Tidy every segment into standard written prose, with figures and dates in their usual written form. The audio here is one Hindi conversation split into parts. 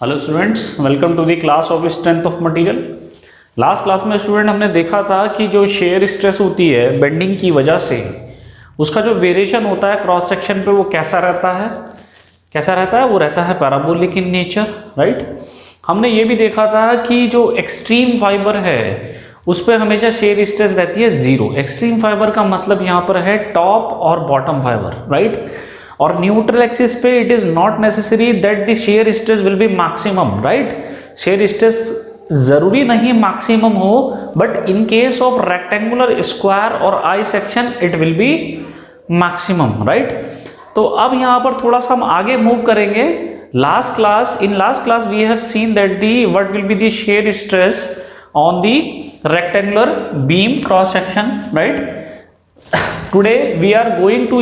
Hello students, welcome to the class of strength of material. Last class में स्टूडेंट हमने देखा था कि जो शेयर स्ट्रेस होती है बेंडिंग की वजह से, उसका जो वेरिएशन होता है क्रॉस सेक्शन पे वो कैसा रहता है वो रहता है पैराबोलिक इन नेचर, राइट। हमने ये भी देखा था कि जो एक्सट्रीम फाइबर है उस पर हमेशा शेयर स्ट्रेस रहती है जीरो। एक्सट्रीम फाइबर का मतलब यहाँ पर है टॉप और बॉटम फाइबर, राइट। और न्यूट्रल एक्सिस पे it is not necessary that the shear stress will be maximum, right. Shear stress जरूरी नहीं मैक्सिमम हो, but in case of rectangular, square और I section it will be maximum, right. तो अब यहां पर थोड़ा सा हम आगे मूव करेंगे। in last class we have seen that what will be the shear stress on the rectangular beam cross section, right. Today we are going to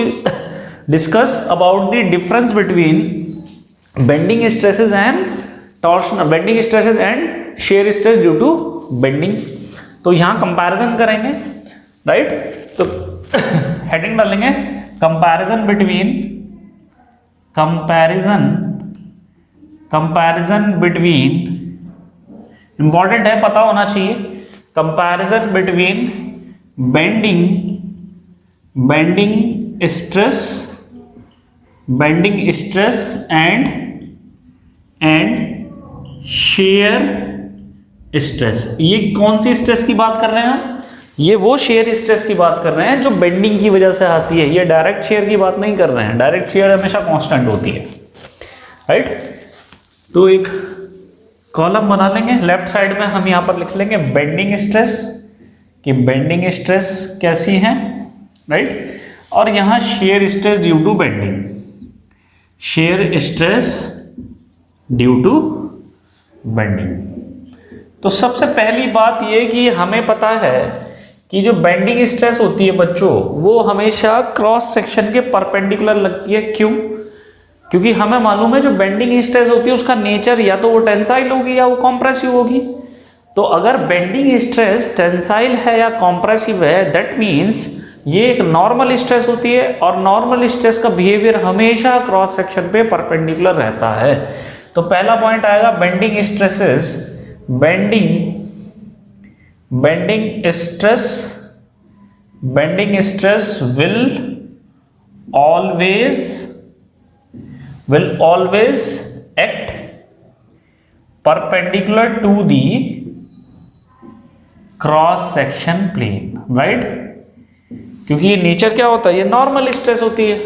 discuss about the difference between bending stresses and bending stresses and shear stress due to bending। तो यहां कंपैरिजन करेंगे, राइट। तो हेडिंग डालेंगे कंपैरिजन बिटवीन इंपॉर्टेंट है, पता होना चाहिए। Comparison between bending stress and shear stress. ये कौन सी स्ट्रेस की बात कर रहे हैं हम? ये वो शेयर स्ट्रेस की बात कर रहे हैं जो बेंडिंग की वजह से आती है। ये डायरेक्ट शेयर की बात नहीं कर रहे हैं। डायरेक्ट शेयर हमेशा कांस्टेंट होती है, राइट। तो एक कॉलम बना लेंगे, लेफ्ट साइड में हम यहां पर लिख लेंगे बेंडिंग स्ट्रेस, कि बेंडिंग स्ट्रेस कैसी है, राइट। और यहां shear stress due to bending, shear stress due to bending. तो सबसे पहली बात यह कि हमें पता है कि जो बेंडिंग स्ट्रेस होती है बच्चों, वो हमेशा क्रॉस सेक्शन के परपेंडिकुलर लगती है। क्यों? क्योंकि हमें मालूम है जो बेंडिंग स्ट्रेस होती है उसका नेचर या तो वो टेंसाइल होगी या वो कॉम्प्रेसिव होगी। तो अगर बेंडिंग स्ट्रेस टेंसाइल है या कॉम्प्रेसिव है, दैट मीन्स ये एक नॉर्मल स्ट्रेस होती है, और नॉर्मल स्ट्रेस का बिहेवियर हमेशा क्रॉस सेक्शन पे परपेंडिकुलर रहता है। तो पहला पॉइंट आएगा bending stresses, bending stress will always act perpendicular to the cross section plane, right। क्योंकि ये नेचर क्या होता है, ये नॉर्मल स्ट्रेस होती है।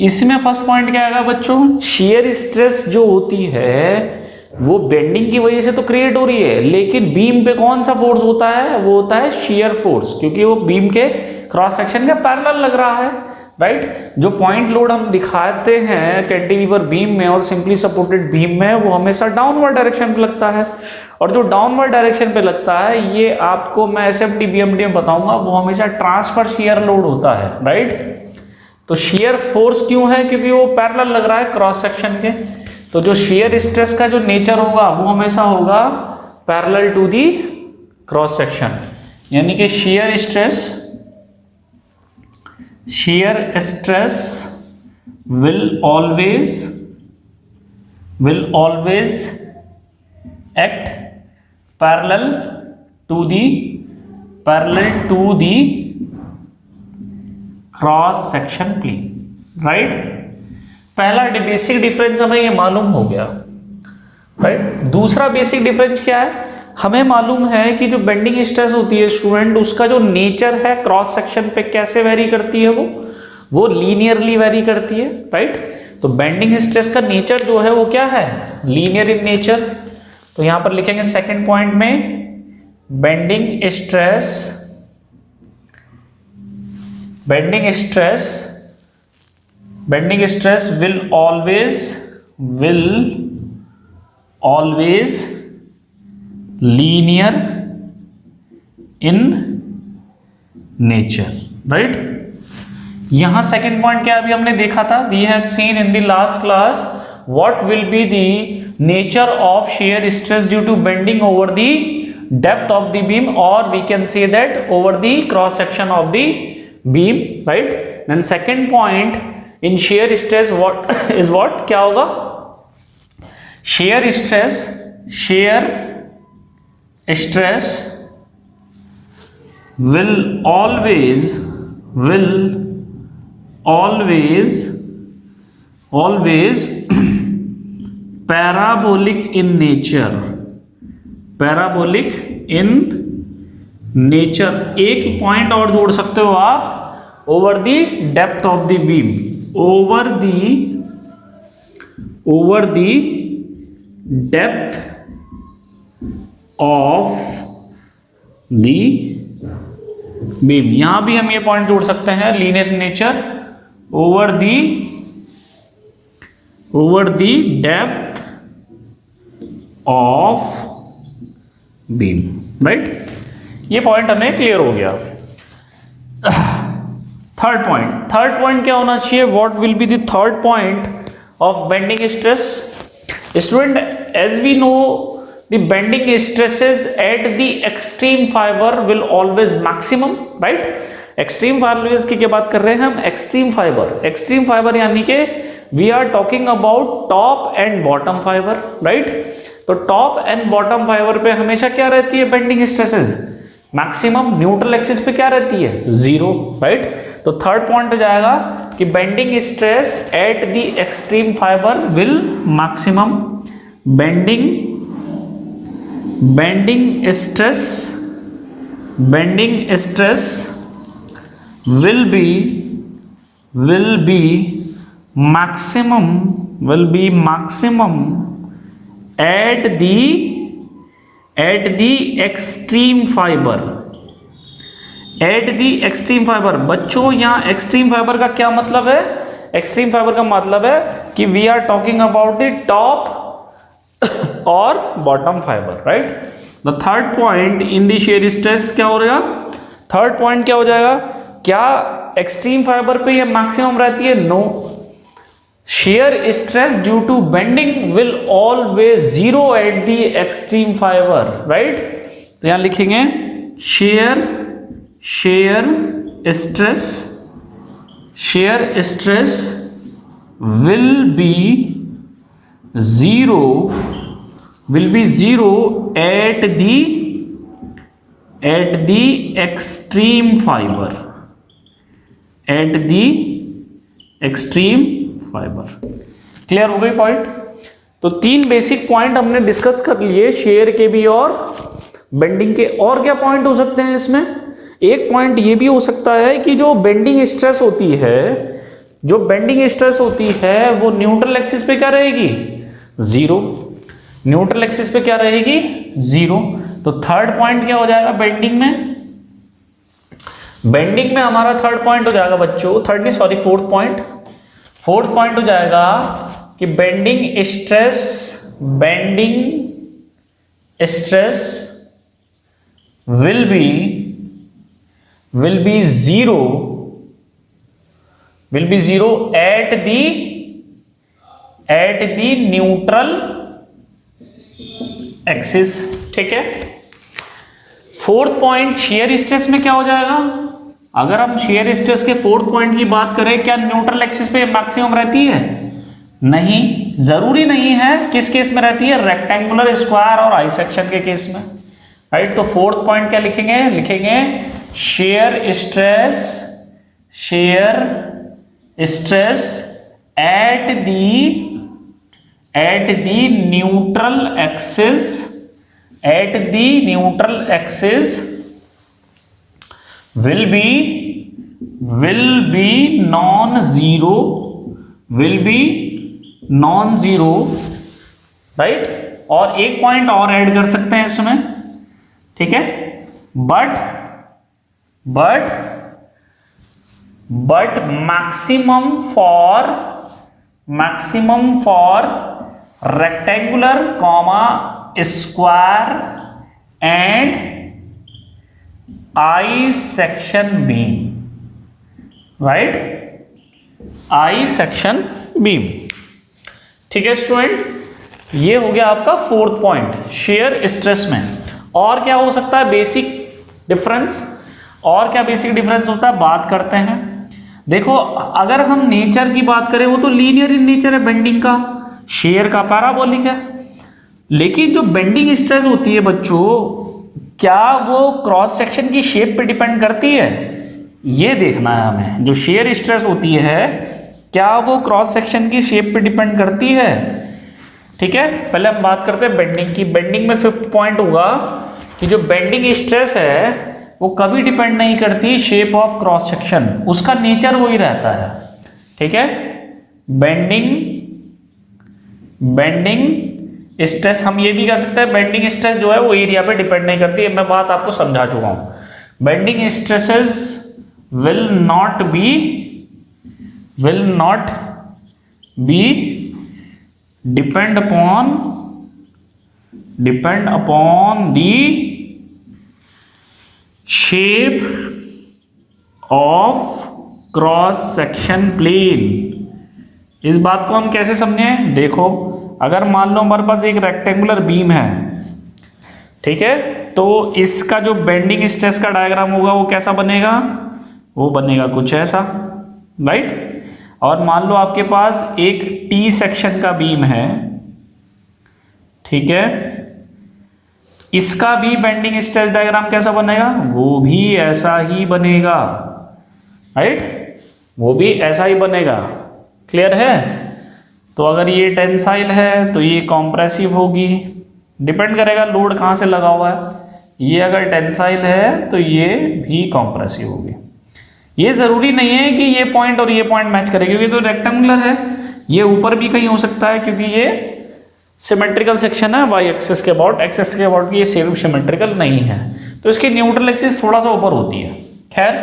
इसमें फर्स्ट पॉइंट क्या आएगा बच्चों, शेयर स्ट्रेस जो होती है वो बेंडिंग की वजह से तो क्रिएट हो रही है, लेकिन बीम पे कौन सा फोर्स होता है, वो होता है शेयर फोर्स, क्योंकि वो बीम के क्रॉस सेक्शन के पैरेलल लग रहा है, राइट। जो पॉइंट लोड हम दिखाते हैं कैंटिलीवर बीम में और सिंपली सपोर्टेड बीम में, वो हमेशा डाउनवर्ड डायरेक्शन पे लगता है। और जो डाउनवर्ड डायरेक्शन पे लगता है, ये आपको मैं एसएफडी बीएमडी में बताऊंगा, वो हमेशा ट्रांसफर शेयर लोड होता है, राइट। तो शेयर फोर्स क्यों है? क्योंकि वो पैरेलल लग रहा है क्रॉस सेक्शन के। तो जो शेयर स्ट्रेस का जो नेचर होगा वो हमेशा होगा parallel to the cross section, यानी कि shear stress will always act parallel to the cross section plane, right। पहला बेसिक डिफरेंस हमें ये मालूम हो गया, राइट। दूसरा बेसिक डिफरेंस क्या है, हमें मालूम है कि जो बेंडिंग स्ट्रेस होती है स्टूडेंट, उसका जो नेचर है क्रॉस सेक्शन पे कैसे वेरी करती है, वो लीनियरली वेरी करती है, राइट। तो बेंडिंग स्ट्रेस का नेचर जो है वो क्या है, लीनियर इन नेचर। तो यहां पर लिखेंगे सेकंड पॉइंट में bending stress will always linear in nature, right। यहां सेकेंड पॉइंट क्या अभी हमने देखा था, we have seen in the last class what will be the nature of shear stress due to bending over the depth of the beam, और we can say that over the cross section of the beam, right. Then second point in shear stress what क्या होगा, share stress will always parabolic in nature, एक पॉइंट और जोड़ सकते हो आप, over the depth of the beam, over the depth of the beam. यहां भी हम ये पॉइंट जोड़ सकते हैं, linear nature over the depth of beam, right. ये पॉइंट हमें क्लियर हो गया। थर्ड पॉइंट क्या होना चाहिए? What will be the third point of bending stress? Student, as we know the bending stresses at the extreme fiber will always maximum, right? extreme fibers की क्या बात कर रहे हैं हम? extreme fiber यानी कि we are talking about top and bottom fiber, right? तो top and bottom fiber पे हमेशा क्या रहती है bending stresses? Maximum. Neutral axis पे क्या रहती है? 0, राइट। तो थर्ड पॉइंट हो जाएगा कि bending stress eight the extreme fibre will maximum, bending stress will be maximum at the extreme fiber। बच्चों यहाँ एक्सट्रीम फाइबर का क्या मतलब है? एक्सट्रीम फाइबर का मतलब है कि we are talking about the top और bottom fibre, right. The third point in the shear stress क्या हो जाएगा? थर्ड पॉइंट क्या हो जाएगा? क्या एक्सट्रीम फाइबर पे ये मैक्सिमम रहती है? No. Shear stress due to bending will always 0 at the extreme fiber, right. तो यहां लिखेंगे shear stress will be 0 at the extreme fiber, clear हो गई पॉइंट? तो 3 बेसिक पॉइंट हमने डिस्कस कर लिए, शेयर के भी और बेंडिंग के। और क्या पॉइंट हो सकते हैं इसमें? एक पॉइंट ये भी हो सकता है कि जो बेंडिंग स्ट्रेस होती है वो न्यूट्रल एक्सिस पे क्या रहेगी? 0। न्यूट्रल एक्सिस पे क्या रहेगी? 0। तो थर्ड पॉइंट क्या हो जाएगा बेंडिंग में? बेंडिंग में हमारा थर्ड पॉइंट हो जाएगा बच्चों, फोर्थ पॉइंट हो जाएगा कि bending stress will be 0 at the neutral axis, ठीक है। फोर्थ पॉइंट शेयर स्ट्रेस में क्या हो जाएगा? अगर हम शेयर स्ट्रेस के फोर्थ पॉइंट की बात करें, क्या न्यूट्रल एक्सिस पे मैक्सिमम रहती है? नहीं, जरूरी नहीं है। किस केस में रहती है? रेक्टेंगुलर, स्क्वायर और आई सेक्शन के केस में, राइट। तो फोर्थ पॉइंट क्या लिखेंगे shear stress at the neutral axis will be non-zero, right. और एक पॉइंट और ऐड कर सकते हैं इसमें, ठीक है। But maximum for rectangular, square and I section beam, right? I section beam, ठीक है स्टूडेंट। ये हो गया आपका फोर्थ पॉइंट शेयर स्ट्रेस में। और क्या हो सकता है बेसिक डिफरेंस? और क्या बेसिक डिफरेंस होता है, बात करते हैं। देखो, अगर हम नेचर की बात करें, वो तो लीनियर इन नेचर है बेंडिंग का। शेयर का पैराबोलिक है। लेकिन जो बेंडिंग स्ट्रेस होती है बच्चों, क्या वो क्रॉस सेक्शन की शेप पे डिपेंड करती है? ये देखना है हमें। जो शेयर स्ट्रेस होती है क्या वो क्रॉस सेक्शन की शेप पे डिपेंड करती है? ठीक है, पहले हम बात करते हैं बेंडिंग की। बेंडिंग में 5th पॉइंट होगा कि जो बेंडिंग स्ट्रेस है वो कभी डिपेंड नहीं करती शेप ऑफ क्रॉस सेक्शन, उसका नेचर वही रहता है। ठीक है, बेंडिंग स्ट्रेस हम ये भी कह सकते हैं, बेंडिंग स्ट्रेस जो है वो एरिया पे डिपेंड नहीं करती है। मैं बात आपको समझा चुका हूं। Bending stresses will not be depend upon the shape of cross section plane। इस बात को हम कैसे समझे? देखो, अगर मान लो हमारे पास एक रेक्टेंगुलर बीम है, ठीक है, तो इसका जो बेंडिंग स्ट्रेस का डायग्राम होगा वो कैसा बनेगा? वो बनेगा कुछ ऐसा, राइट। और मान लो आपके पास एक टी सेक्शन का बीम है, ठीक है, इसका भी बेंडिंग स्ट्रेस डायग्राम कैसा बनेगा? वो भी ऐसा ही बनेगा, राइट, वो भी ऐसा ही बनेगा। क्लियर है? तो अगर ये टेंसाइल है तो ये कॉम्प्रेसिव होगी, डिपेंड करेगा लोड कहाँ से लगा हुआ है। ये अगर टेंसाइल है तो ये भी कॉम्प्रेसिव होगी। ये जरूरी नहीं है कि ये पॉइंट और ये पॉइंट मैच करेगा, क्योंकि तो रेक्टेंगुलर है, ये ऊपर भी कहीं हो सकता है, क्योंकि ये सिमेट्रिकल सेक्शन है वाई एक्सिस के अबाउट, एक्स एक्सिस के अबाउट ये सिमेट्रिकल नहीं है, तो इसकी न्यूट्रल एक्सिस थोड़ा सा ऊपर होती है। खैर,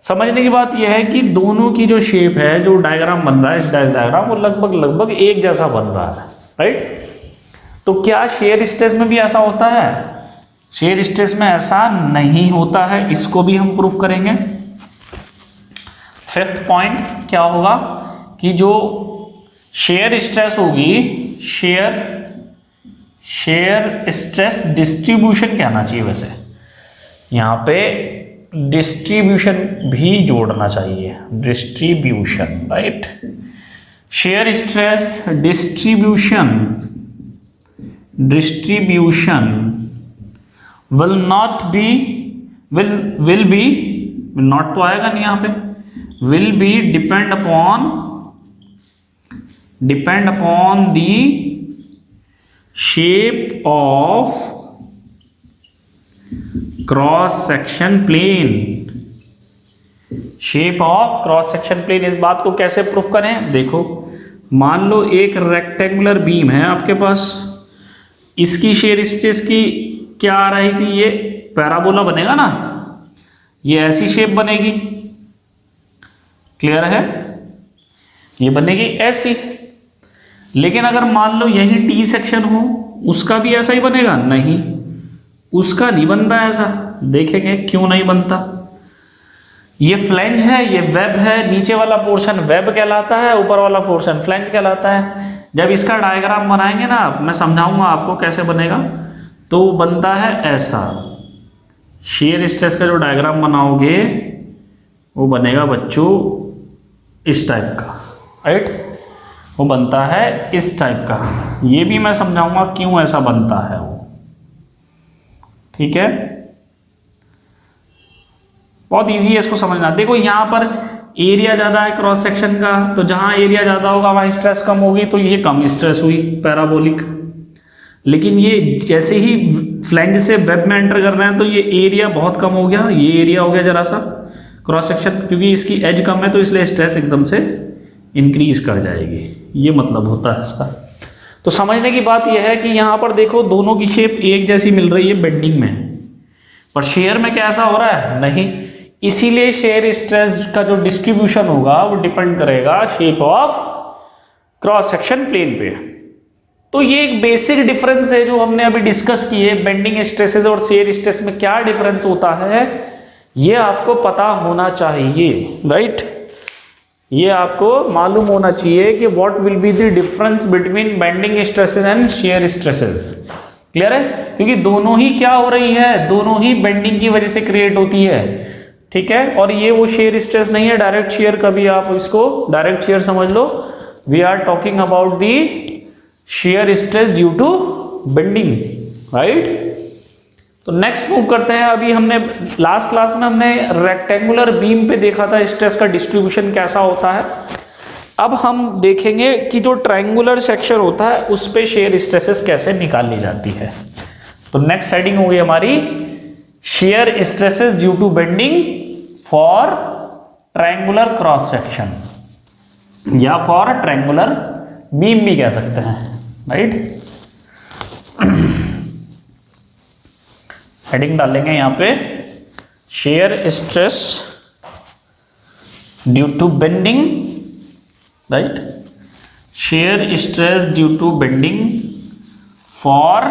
समझने की बात यह है कि दोनों की जो शेप है, जो डायग्राम बन रहा है, इस डैश डायग्राम, वो लगभग एक जैसा बन रहा है, राइट। तो क्या शेयर स्ट्रेस में भी ऐसा होता है? शेयर स्ट्रेस में ऐसा नहीं होता है, इसको भी हम प्रूफ करेंगे। 5th पॉइंट क्या होगा कि जो शेयर स्ट्रेस होगी, शेयर स्ट्रेस डिस्ट्रीब्यूशन कहना चाहिए, वैसे यहां पे डिस्ट्रीब्यूशन भी जोड़ना चाहिए, distribution, right. Shear stress distribution will not be, will be, not तो आएगा नहीं यहां पे, will be depend upon the shape of cross section plane। Shape of cross section plane, इस बात को कैसे प्रूफ करें? देखो, मान लो एक रेक्टेंगुलर बीम है आपके पास, इसकी शेयर स्ट्रेस की क्या आ रही थी? ये पैराबोला बनेगा ना, ये ऐसी शेप बनेगी, क्लियर है, ये बनेगी ऐसी। लेकिन अगर मान लो यही टी सेक्शन हो, उसका भी ऐसा ही बनेगा? नहीं, उसका नहीं बनता ऐसा। देखेंगे क्यों नहीं बनता। ये फ्लैंज है, ये वेब है, नीचे वाला पोर्शन वेब कहलाता है, ऊपर वाला पोर्शन फ्लैंज कहलाता है। जब इसका डायग्राम बनाएंगे ना, मैं समझाऊंगा आपको कैसे बनेगा, तो बनता है ऐसा। शेयर स्ट्रेस का जो डायग्राम बनाओगे वो बनेगा बच्चों इस टाइप का, राइट, वो बनता है इस टाइप का। ये भी मैं समझाऊंगा क्यों ऐसा बनता है वो, ठीक है, बहुत इजी है इसको समझना। देखो यहां पर एरिया ज्यादा है क्रॉस सेक्शन का, तो जहां एरिया ज्यादा होगा वहां स्ट्रेस कम होगी, तो ये कम स्ट्रेस हुई, पैराबोलिक। लेकिन ये जैसे ही फ्लैंज से वेब में एंटर कर रहे हैं तो ये एरिया बहुत कम हो गया, ये एरिया हो गया जरा सा क्रॉस सेक्शन, क्योंकि इसकी एज कम है तो इसलिए स्ट्रेस एकदम से इंक्रीज कर जाएगी। ये मतलब होता है इसका। तो समझने की बात यह है कि यहां पर देखो दोनों की शेप एक जैसी मिल रही है बेंडिंग में, पर शेयर में क्या ऐसा हो रहा है? नहीं। इसीलिए शेयर स्ट्रेस का जो डिस्ट्रीब्यूशन होगा वो डिपेंड करेगा shape of cross section plane पे। तो ये एक बेसिक डिफरेंस है जो हमने अभी डिस्कस की है। बेंडिंग स्ट्रेसेस और शेयर स्ट्रेस में क्या डिफरेंस होता है ये आपको पता होना चाहिए, राइट। ये आपको मालूम होना चाहिए कि what will be the difference between bending stresses and shear stresses. Clear है? क्योंकि दोनों ही क्या हो रही है, दोनों ही बेंडिंग की वजह से क्रिएट होती है, ठीक है। और ये वो शेयर स्ट्रेस नहीं है डायरेक्ट शेयर, कभी आप इसको डायरेक्ट शेयर समझ लो। We are talking about the shear stress due to bending, right. तो नेक्स्ट मूव करते हैं। अभी हमने लास्ट क्लास में हमने रेक्टेंगुलर बीम पे देखा था स्ट्रेस का डिस्ट्रीब्यूशन कैसा होता है। अब हम देखेंगे कि जो ट्रायंगुलर सेक्शन होता है उस पे शेयर स्ट्रेसेस कैसे निकाली जाती है। तो नेक्स्ट हेडिंग होगी हमारी shear stresses due to bending for triangular cross section, या फॉर ट्रायंगुलर बीम भी कह सकते हैं, राइट। हेडिंग डालेंगे यहां पे shear stress due to bending, right, shear stress due to bending for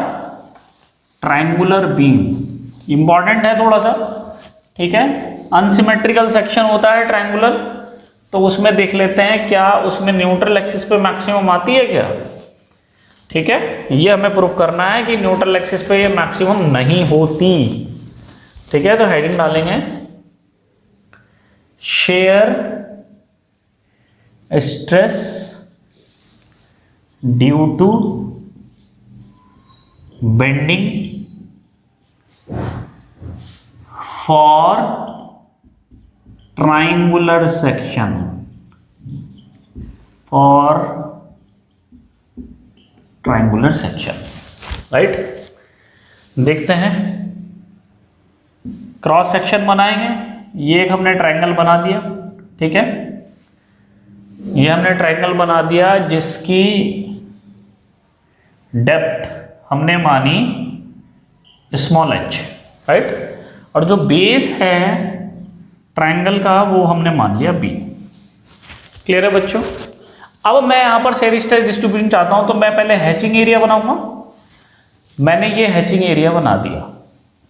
triangular beam. Important है थोड़ा सा, ठीक है। अनसिमेट्रिकल सेक्शन होता है ट्रायंगुलर, तो उसमें देख लेते हैं क्या उसमें न्यूट्रल एक्सिस पे मैक्सिमम आती है क्या, ठीक है। ये हमें प्रूफ करना है कि न्यूट्रल एक्सिस पे ये मैक्सिमम नहीं होती, ठीक है। तो हेडिंग डालेंगे shear stress due to bending for triangular section, for triangular section, right. देखते हैं, क्रॉस सेक्शन बनाएंगे। ये एक हमने ट्रायंगल बना दिया, ठीक है। ये हमने ट्रायंगल बना दिया जिसकी डेप्थ हमने मानी स्मॉल h, राइट। और जो बेस है ट्रायंगल का वो हमने मान लिया b। क्लियर है बच्चों। अब मैं यहां पर शेयर स्ट्रेस डिस्ट्रीब्यूशन चाहता हूं, तो मैं पहले हैचिंग एरिया बनाऊंगा। मैंने ये हैचिंग एरिया बना दिया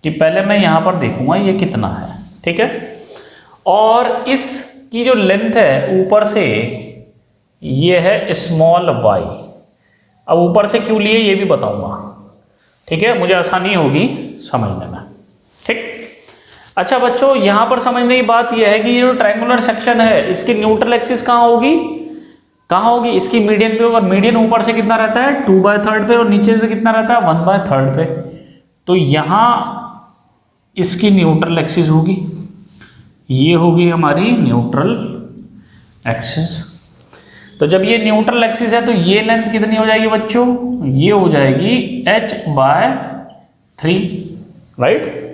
कि पहले मैं यहां पर देखूंगा ये कितना है, ठीक है। और इसकी जो लेंथ है ऊपर से ये है स्मॉल y। अब ऊपर से क्यों लिए ये भी बताऊंगा, ठीक है, मुझे आसानी होगी समझने में, ठीक। अच्छा बच्चों, यहां पर समझने की बात यह है कि ये जो ट्रायंगुलर सेक्शन है इसकी न्यूट्रल एक्सिस कहां होगी, कहां होगी, इसकी मीडियन पे। और मीडियन ऊपर से कितना रहता है 2/3 पे, और नीचे से कितना रहता है 1/3 पे। तो यहां इसकी न्यूट्रल एक्सिस होगी, ये होगी हमारी न्यूट्रल एक्सिस। तो जब ये न्यूट्रल एक्सिस है तो ये लेंथ कितनी हो जाएगी बच्चों, ये हो जाएगी h/3, राइट।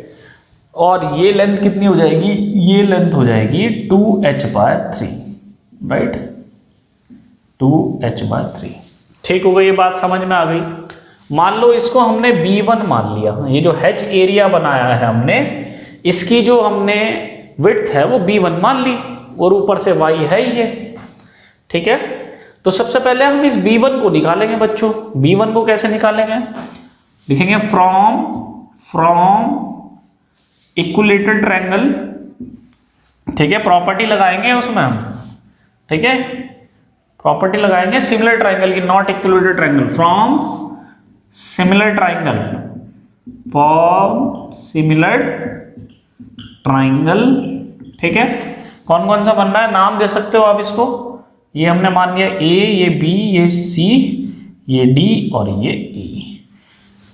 और ये लेंथ कितनी हो जाएगी, ये लेंथ हो जाएगी 2h/3, राइट, 2h/3। ठीक हो गई, ये बात समझ में आ गई। मान लो इसको हमने B1 मान लिया, ये जो H एरिया बनाया है हमने, इसकी जो हमने विड्थ है वो B1 मान ली, और ऊपर से y है ही है, ठीक है। तो सबसे पहले हम इस B1 को निकालेंगे बच्चों। B1 को कैसे निकालेंगे, लिखेंगे फ्रॉम इक्विलेटरल ट्रायंगल, ठीक है। प्रॉपर्टी लगाएंगे उसमें हम, ठीक है, प्रॉपर्टी लगाएंगे सिमिलर ट्रायंगल की, not equilateral triangle. From similar triangle, form similar triangle, ठीक है। कौन कौन सा बन रहा है नाम दे सकते हो आप इसको। ये हमने मान लिया A, ये B, ये C, ये D और ये E।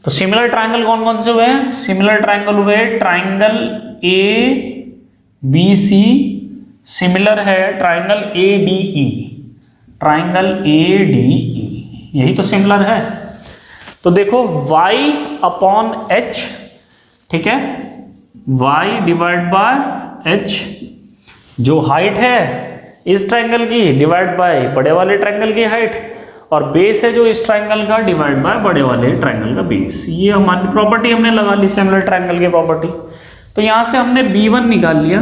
तो सिमिलर ट्रायंगल कौन कौन से हुए हैं, सिमिलर ट्रायंगल हुए ट्रायंगल ABC, सिमिलर है ट्रायंगल ADE, ट्रायंगल ADE, यही तो सिमिलर है। तो देखो y/h, ठीक है, y/h जो हाइट है इस ट्रायंगल की डिवाइड बाय बड़े वाले ट्रायंगल की हाइट, और बेस है जो इस ट्रायंगल का डिवाइड बाय बड़े वाले ट्रायंगल का बेस। ये हमारी प्रॉपर्टी हमने लगा ली, सिमिलर ट्रायंगल की प्रॉपर्टी। तो यहां से हमने B1 निकाल लिया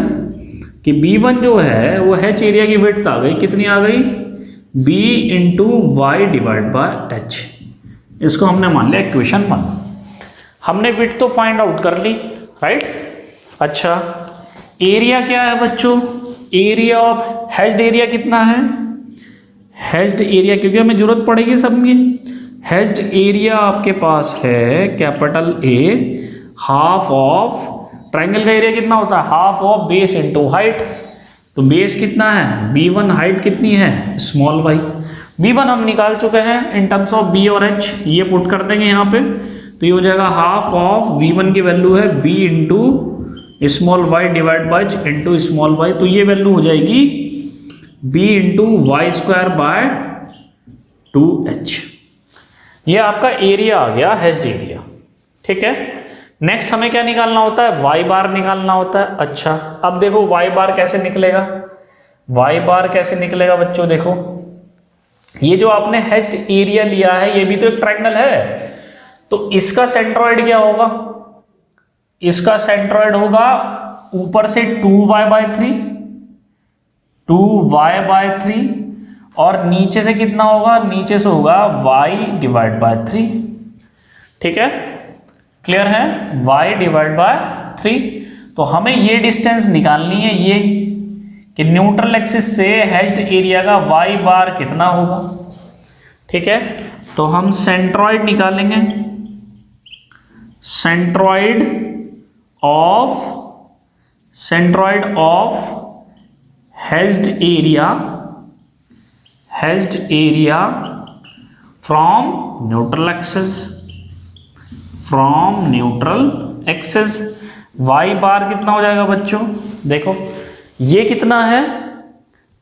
कि B1 जो है वो H एरिया की विड्थ आ गई, कितनी आ गई, B × y/h। इसको हमने मान लिया इक्वेशन 1। हमने विड्थ तो फाइंड आउट कर ली, राइट। अच्छा, एरिया क्या है बच्चों, एरिया ऑफ हैच्ड एरिया कितना है, हैच्ड एरिया, क्योंकि हमें जरूरत पड़ेगी सब में। हैच्ड एरिया आपके पास है capital A, half of triangle का एरिया कितना होता है, half of base into height. तो बेस कितना है B1, हाइट कितनी है स्मॉल y, V1 हम निकाल चुके हैं इन टर्म्स ऑफ B और H, ये पुट कर देंगे यहाँ पे, तो ये हो जाएगा हाफ ऑफ V1 की वैल्यू है B into small y divide by into small y, तो ये वैल्यू हो जाएगी B into y square by 2H। ये आपका एरिया आ गया, हेज्ड एरिया। ठीक है, नेक्स्ट हमें क्या निकालना होता है, वाई बार निकालना होता है। अच्छा, अब देखो वाई बार कैसे निकलेगा, वाई बार कैसे निकलेगा बच्चों, देखो ये जो आपने हेज्ड एरिया लिया है ये भी तो एक ट्रायंगल है, तो इसका सेंट्रॉइड क्या होगा, इसका सेंट्रॉइड होगा ऊपर से 2y/3, 2y/3, और नीचे से कितना होगा, नीचे से होगा y डिवाइड बाय 3। ठीक है, क्लियर है, y डिवाइड बाय 3। तो हमें ये डिस्टेंस निकालनी है, ये कि न्यूट्रल एक्सिस से हेज्ड एरिया का y बार कितना होगा। ठीक है, तो हम सेंट्रॉइड निकालेंगे, centroid of hedged area from neutral axis, y बार कितना हो जाएगा बच्चों, देखो ये कितना है,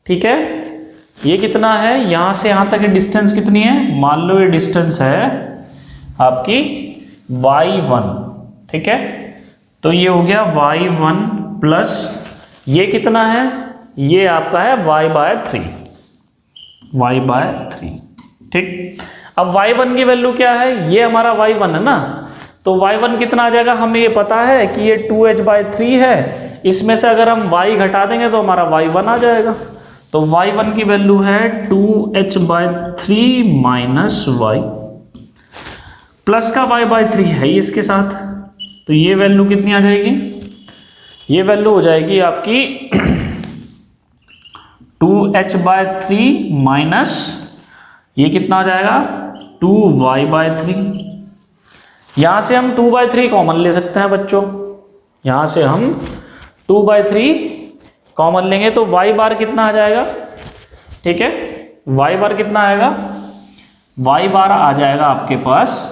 ठीक है, ये कितना है, यहां से यहां तक डिस्टेंस कितनी है, मान लो ये डिस्टेंस है आपकी y1। ठीक है, तो ये हो गया y1 प्लस ये कितना है, ये आपका है y/3। ठीक, अब y1 की वैल्यू क्या है, ये हमारा y1 है ना, तो y1 कितना आ जाएगा, हमें ये पता है कि ये 2h/3 है, इसमें से अगर हम y घटा देंगे तो हमारा y1 आ जाएगा। तो y1 की वैल्यू है 2h/3 माइनस y, प्लस का y/3 है इसके साथ, तो ये वैल्यू कितनी आ जाएगी, ये वैल्यू हो जाएगी आपकी 2h/3 माइनस ये कितना आ जाएगा 2y/3। यहां से हम 2/3 कॉमन ले सकते हैं बच्चों, यहां से हम 2/3 कॉमन लेंगे तो y बार कितना आ जाएगा। ठीक है, y बार कितना आएगा, y बार आ जाएगा आपके पास,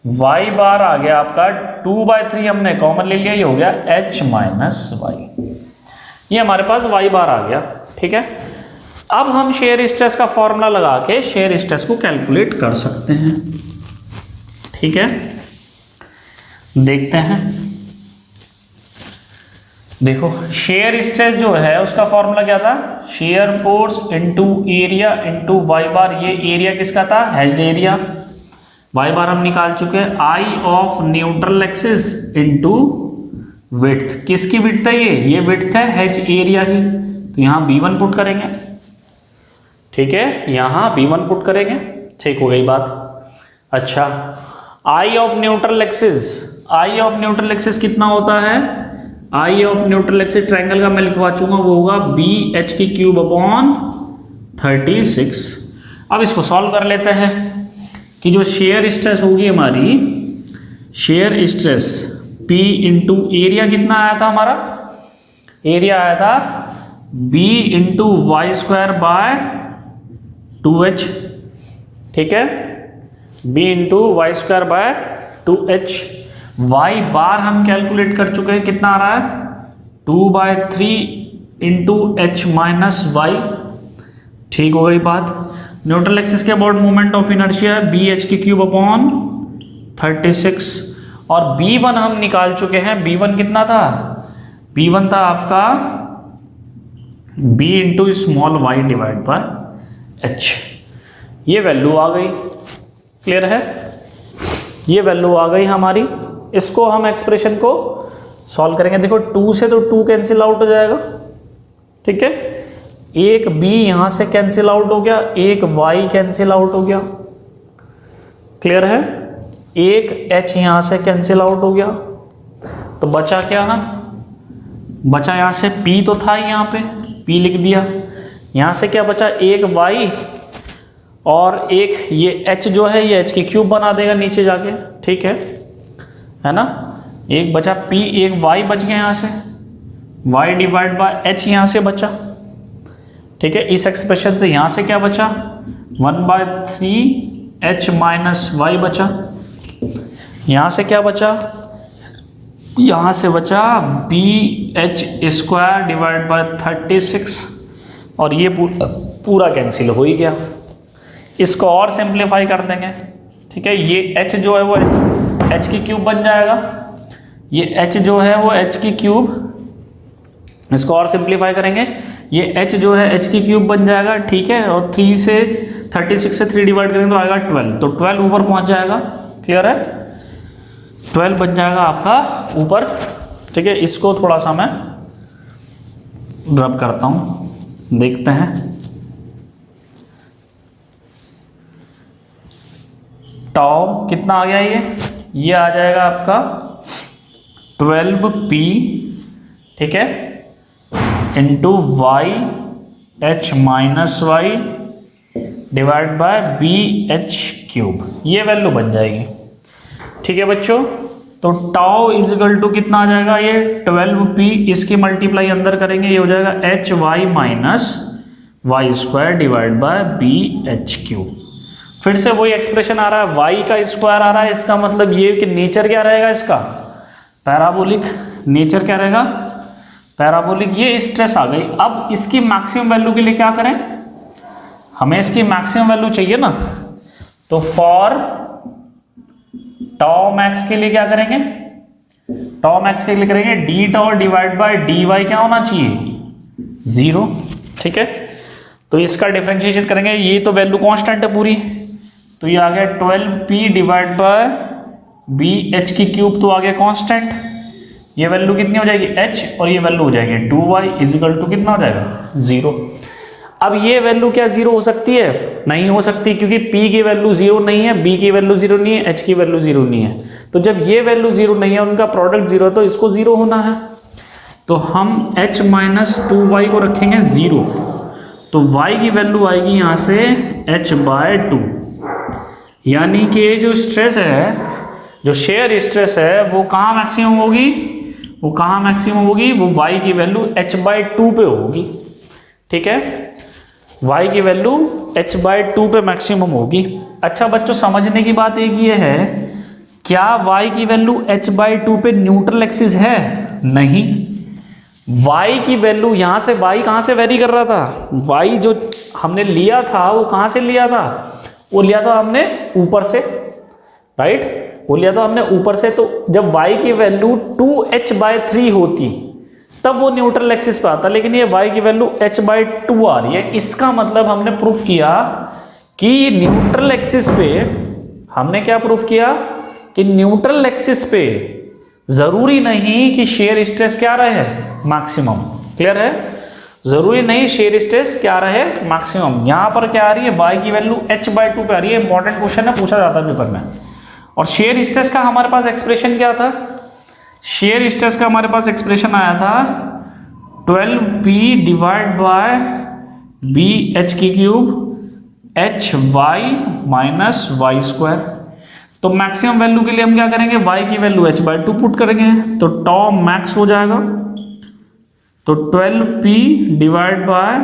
y बार आ गया आपका 2/3 हमने कॉमन ले लिया, ये हो गया h माइनस y, ये हमारे पास y बार आ गया। ठीक है, अब हम शेयर स्ट्रेस का फॉर्मूला लगा के शेयर स्ट्रेस को कैलकुलेट कर सकते हैं। ठीक है, देखते हैं, देखो शेयर स्ट्रेस जो है उसका फॉर्मूला क्या था, shear force into area into y bar, ये एरिया किसका था, हेज्ड एरिया, वाई बार हम निकाल चुके हैं, I of neutral axis into width, किसकी विड्थ है, ये विड्थ है हेज्ड एरिया की, तो यहां B1 पुट करेंगे। ठीक है, यहां B1 पुट करेंगे, ठीक हो गई बात। अच्छा, I of neutral axis, I of neutral axis कितना होता है, I of neutral axis triangle का मैं लिखवा चूंगा, वो होगा BH⁻36। अब इसको सॉल्व कर लेते हैं कि जो शेयर स्ट्रेस होगी हमारी, shear stress P into area कितना आया था हमारा, एरिया आया था B into y square by 2H। ठीक है, B into y square by 2H। y bar हम कैलकुलेट कर चुके हैं, कितना आ रहा है 2/3 इंटू H माइनस वाई। ठीक हो गई बात। न्यूट्रल एक्सिस के अबाउट मोमेंट ऑफ इनर्शिया है BH⁻36, और B1 हम निकाल चुके हैं, B1 कितना था, B1 था आपका B into small y divide by H, ये वैल्यू आ गई, क्लियर है, ये वैल्यू आ गई हमारी। इसको हम एक्सप्रेशन को सॉल्व करेंगे, देखो 2 से तो 2 कैंसिल आउट हो जाएगा। ठीक है, एक b यहां से कैंसिल आउट हो गया, एक y कैंसिल आउट हो गया, क्लियर है, एक h यहां से कैंसिल आउट हो गया, तो बचा क्या है, बचा यहां से p तो था ही, यहां पे p लिख दिया, यहां से क्या बचा, एक y और एक ये h जो है ये h की क्यूब बना देगा नीचे जाके। ठीक है ना, एक बचा p, एक y बच गया, यहां से y डिवाइड बाय h यहां से बचा। ठीक है, इस एक्सप्रेशन से यहाँ से क्या बचा 1/3 h माइनस वाई बचा। यहाँ से क्या बचा, यहाँ से बचा BH² डिवाइड बाय 36 और ये पूरा कैंसिल हो ही गया। इसको और सिंप्लीफाई कर देंगे। ठीक है, ये h जो है वो h की क्यूब बन जाएगा, ये h जो है वो h की क्यूब, इसको और सिंप्लीफाई करेंगे, ये h जो है h की क्यूब बन जाएगा। ठीक है, और 3 से 36 से 3 डिवाइड करेंगे तो आएगा 12, तो 12 ऊपर पहुंच जाएगा। क्लियर है, 12 बन जाएगा आपका ऊपर। ठीक है, इसको थोड़ा सा मैं रब करता हूं, देखते हैं। टाउ कितना आ गया, ये आ जाएगा आपका 12p, ठीक है, into y h minus y divide by BH³, ये वैल्यू बन जाएगी। ठीक है बच्चों, तो टाउ इज इक्वल टू कितना आ जाएगा, ये 12p, इसकी मल्टीप्लाई अंदर करेंगे, ये हो जाएगा hy minus y² divide by BH³। फिर से वही एक्सप्रेशन आ रहा है, y का स्क्वायर आ रहा है, इसका मतलब ये कि नेचर क्या रहेगा इसका, पैराबोलिक। नेचर क्या रहेगा, पैराबोलिक। ये स्ट्रेस आ गई। अब इसकी मैक्सिमम वैल्यू के लिए क्या करें, हमें इसकी मैक्सिमम वैल्यू चाहिए ना, तो फॉर टाउ मैक्स के लिए क्या करेंगे, टाउ मैक्स के लिए करेंगे d tau divide by d y क्या होना चाहिए 0। ठीक है, तो इसका डिफरेंशिएशन करेंगे, ये तो वैल्यू कांस्टेंट है पूरी, तो ये आ गया 12p डिवाइड बाय BH³, तो आ गया कांस्टेंट। ये वैल्यू कितनी हो जाएगी h, और ये वैल्यू हो जाएगी 2y इज इक्वल टू कितना हो जाएगा 0। अब ये वैल्यू क्या 0 हो सकती है, नहीं हो सकती, क्योंकि p की वैल्यू 0 नहीं है, b की वैल्यू 0 नहीं है, h की वैल्यू 0 नहीं है। तो जब ये वैल्यू 0 नहीं है, उनका प्रोडक्ट 0 है, तो इसको 0 होना है। तो हम h माइनस 2y को रखेंगे 0, तो y की वैल्यू आएगी यहां से h/2, यानी कि जो स्ट्रेस है, जो शेयर स्ट्रेस है, वो कहाँ मैक्सिमम होगी, वो कहाँ मैक्सिमम होगी, वो y की वैल्यू h/2 पे होगी। ठीक है, y की वैल्यू h/2 पे मैक्सिमम होगी। अच्छा बच्चों, समझने की बात एक ये है, क्या y की वैल्यू h/2 पे न्यूट्रल एक्सिस है, नहीं। y की वैल्यू यहां से, y कहां से वेरी कर रहा था, y जो हमने लिया था वो कहां से लिया था, वो लिया था हमने ऊपर से, राइट, वो लिया था हमने ऊपर से। तो जब y की वैल्यू 2h/3 होती तब वो न्यूट्रल एक्सिस पे आता, लेकिन ये y की वैल्यू h/2 आ रही है। इसका मतलब हमने प्रूफ किया कि न्यूट्रल एक्सिस पे, हमने क्या प्रूफ किया कि न्यूट्रल एक्सिस पे जरूरी नहीं कि शेयर स्ट्रेस क्या रहे, मैक्सिमम। क्लियर है, जरूरी नहीं शेयर स्ट्रेस क्या रहे, मैक्सिमम। यहां पर क्या आ रही है, y की वैल्यू h/2 पे आ रही है। इंपॉर्टेंट क्वेश्चन है, पूछा जाता है पेपर में। और शेयर स्ट्रेस का हमारे पास एक्सप्रेशन क्या था, शेयर स्ट्रेस का हमारे पास एक्सप्रेशन आया था 12p divide by BH³ hy minus y²। तो मैक्सिमम वैल्यू के लिए हम क्या करेंगे, y की वैल्यू h/2 पुट करेंगे, तो टाउ मैक्स हो जाएगा, तो 12p divide by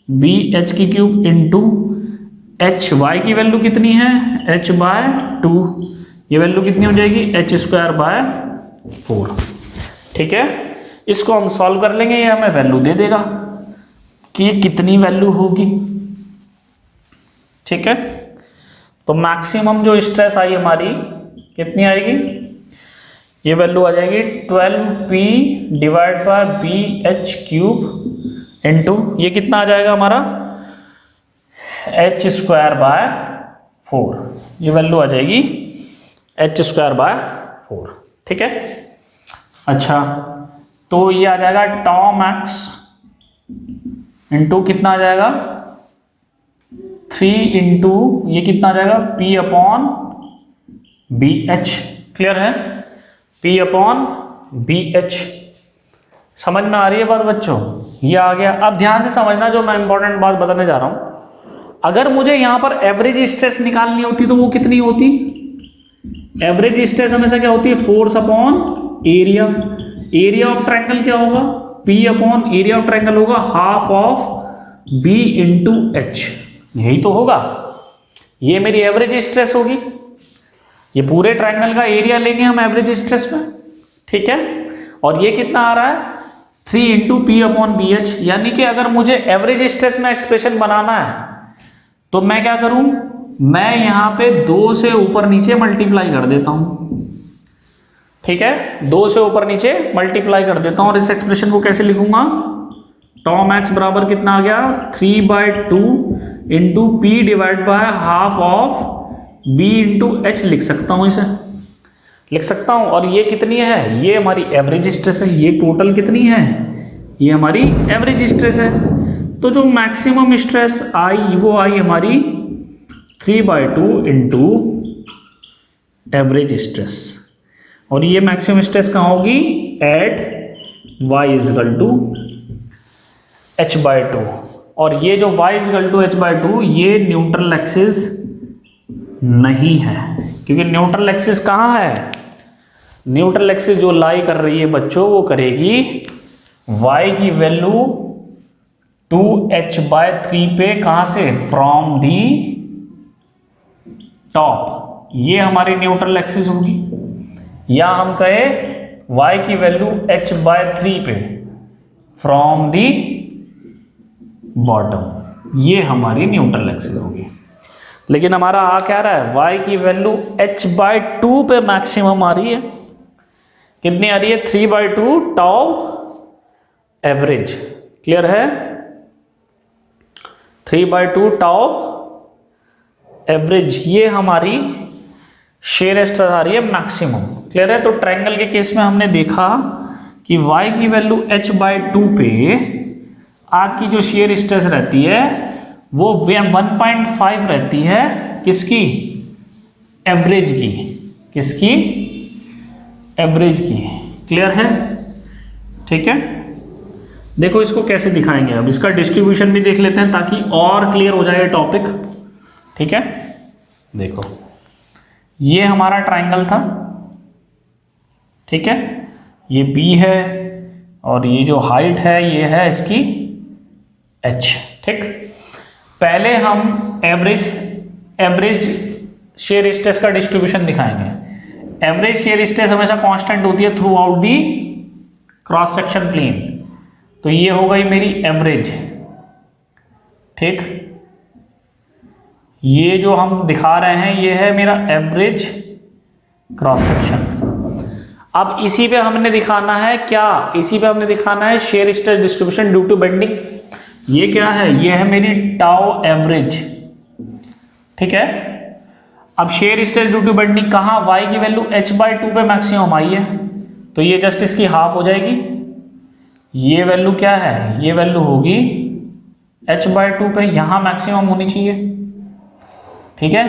BH³ into hy की वैल्यू कितनी है h/2, ये वैल्यू कितनी हो जाएगी h²/4। ठीक है, इसको हम सॉल्व कर लेंगे, ये हमें वैल्यू दे देगा कि ये कितनी वैल्यू होगी। ठीक है, तो मैक्सिमम जो स्ट्रेस आई हमारी कितनी आएगी, ये वैल्यू आ जाएगी 12p divide by BH³ into ये कितना आ जाएगा हमारा h²/4, ये वैल्यू आ जाएगी h²/4। ठीक है, अच्छा, तो ये आ जाएगा टाउ मैक्स इंटू कितना आ जाएगा 3 इंटू ये कितना आ जाएगा p/BH। क्लियर है, p/BH। समझ में आ रही है बात बच्चों, ये आ गया। अब ध्यान से समझना, जो मैं इंपॉर्टेंट बात बताने जा रहा हूं, अगर मुझे यहां पर एवरेज स्ट्रेस निकालनी होती तो वो कितनी होती, एवरेज स्ट्रेस हमेशा क्या होती है, force upon area. Area of triangle क्या होगा, P upon area of triangle होगा half of B into h, यही तो होगा, ये मेरी एवरेज स्ट्रेस होगी। ये पूरे ट्रायंगल का एरिया लेंगे हम एवरेज स्ट्रेस में, ठीक है। और ये कितना आ रहा है 3 into p upon b h, यानी कि अगर मुझे एवरेज स्ट्रेस में एक्सप्रेशन बनाना है तो मैं क्या करूं, मैं यहां पे 2 से ऊपर नीचे मल्टीप्लाई कर देता हूं, ठीक है। 2 से ऊपर नीचे मल्टीप्लाई कर देता हूं और इस एक्सप्रेशन को कैसे लिखूंगा, टॉ मैक्स बराबर कितना आ गया 3/2 into p divide by half of b into h लिख सकता हूं, इसे लिख सकता हूं। और ये कितनी है, ये हमारी एवरेज स्ट्रेस है, ये टोटल कितनी है, ये हमारी एवरेज स्ट्रेस है। तो जो मैक्सिमम स्ट्रेस आई वो आई हमारी 3/2 इंटू एवरेज स्ट्रेस, और ये मैक्सिमम स्ट्रेस कहाँ होगी eight y is equal to h/2, और ये जो y इजकल टू h/2 ये न्यूट्रल एक्सिस नहीं है, क्योंकि न्यूट्रल एक्सिस कहाँ है, न्यूट्रल एक्सिस जो लाई कर रही है बच्चों वो करेगी y की वैल्यू 2h/3 पे, कहां से, फ्रॉम दी टॉप, ये हमारी न्यूट्रल एक्सिस होगी। या हम कहे y की वैल्यू h/3 पे फ्रॉम दी बॉटम, ये हमारी न्यूट्रल एक्सिस होगी। लेकिन हमारा आ क्या रहा है, y की वैल्यू h/2 पे मैक्सिमम आ रही है, कितनी आ रही है 3/2 टाउ एवरेज, क्लियर है, 3/2 टाउ एवरेज, ये हमारी शेयर स्ट्रेस आ रही है मैक्सिमम, क्लियर है। तो ट्रायंगल के केस में हमने देखा कि y की वैल्यू h/2 पे आपकी जो शेयर स्ट्रेस रहती है वो 1.5 रहती है, किसकी, एवरेज की, किसकी, एवरेज की, क्लियर है, ठीक है। देखो इसको कैसे दिखाएंगे, अब इसका डिस्ट्रीब्यूशन भी देख लेते हैं ताकि और क्लियर हो जाए टॉपिक, ठीक है। देखो ये हमारा ट्रायंगल था, ठीक है, ये B है और ये जो हाइट है ये है इसकी h, ठीक। पहले हम एवरेज शेयर स्ट्रेस का डिस्ट्रीब्यूशन दिखाएंगे। एवरेज शेयर स्ट्रेस हमेशा कांस्टेंट होती है throughout the cross section plane, तो ये हो गई मेरी एवरेज, ठीक। ये जो हम दिखा रहे हैं ये है मेरा एवरेज क्रॉस सेक्शन। अब इसी पे हमने दिखाना है क्या, इसी पे हमने दिखाना है shear stress distribution due to bending. ये क्या है, ये है मेरी टाउ एवरेज, ठीक है। अब shear stress due to bending कहाँ, y की वैल्यू h/2 पे मैक्सिमम आई है, तो ये जस्ट इसकी हाफ हो जाएगी। ये वैल्यू क्या है, ये वैल्यू होगी h/2 पे, यहां मैक्सिमम होनी चाहिए, ठीक है।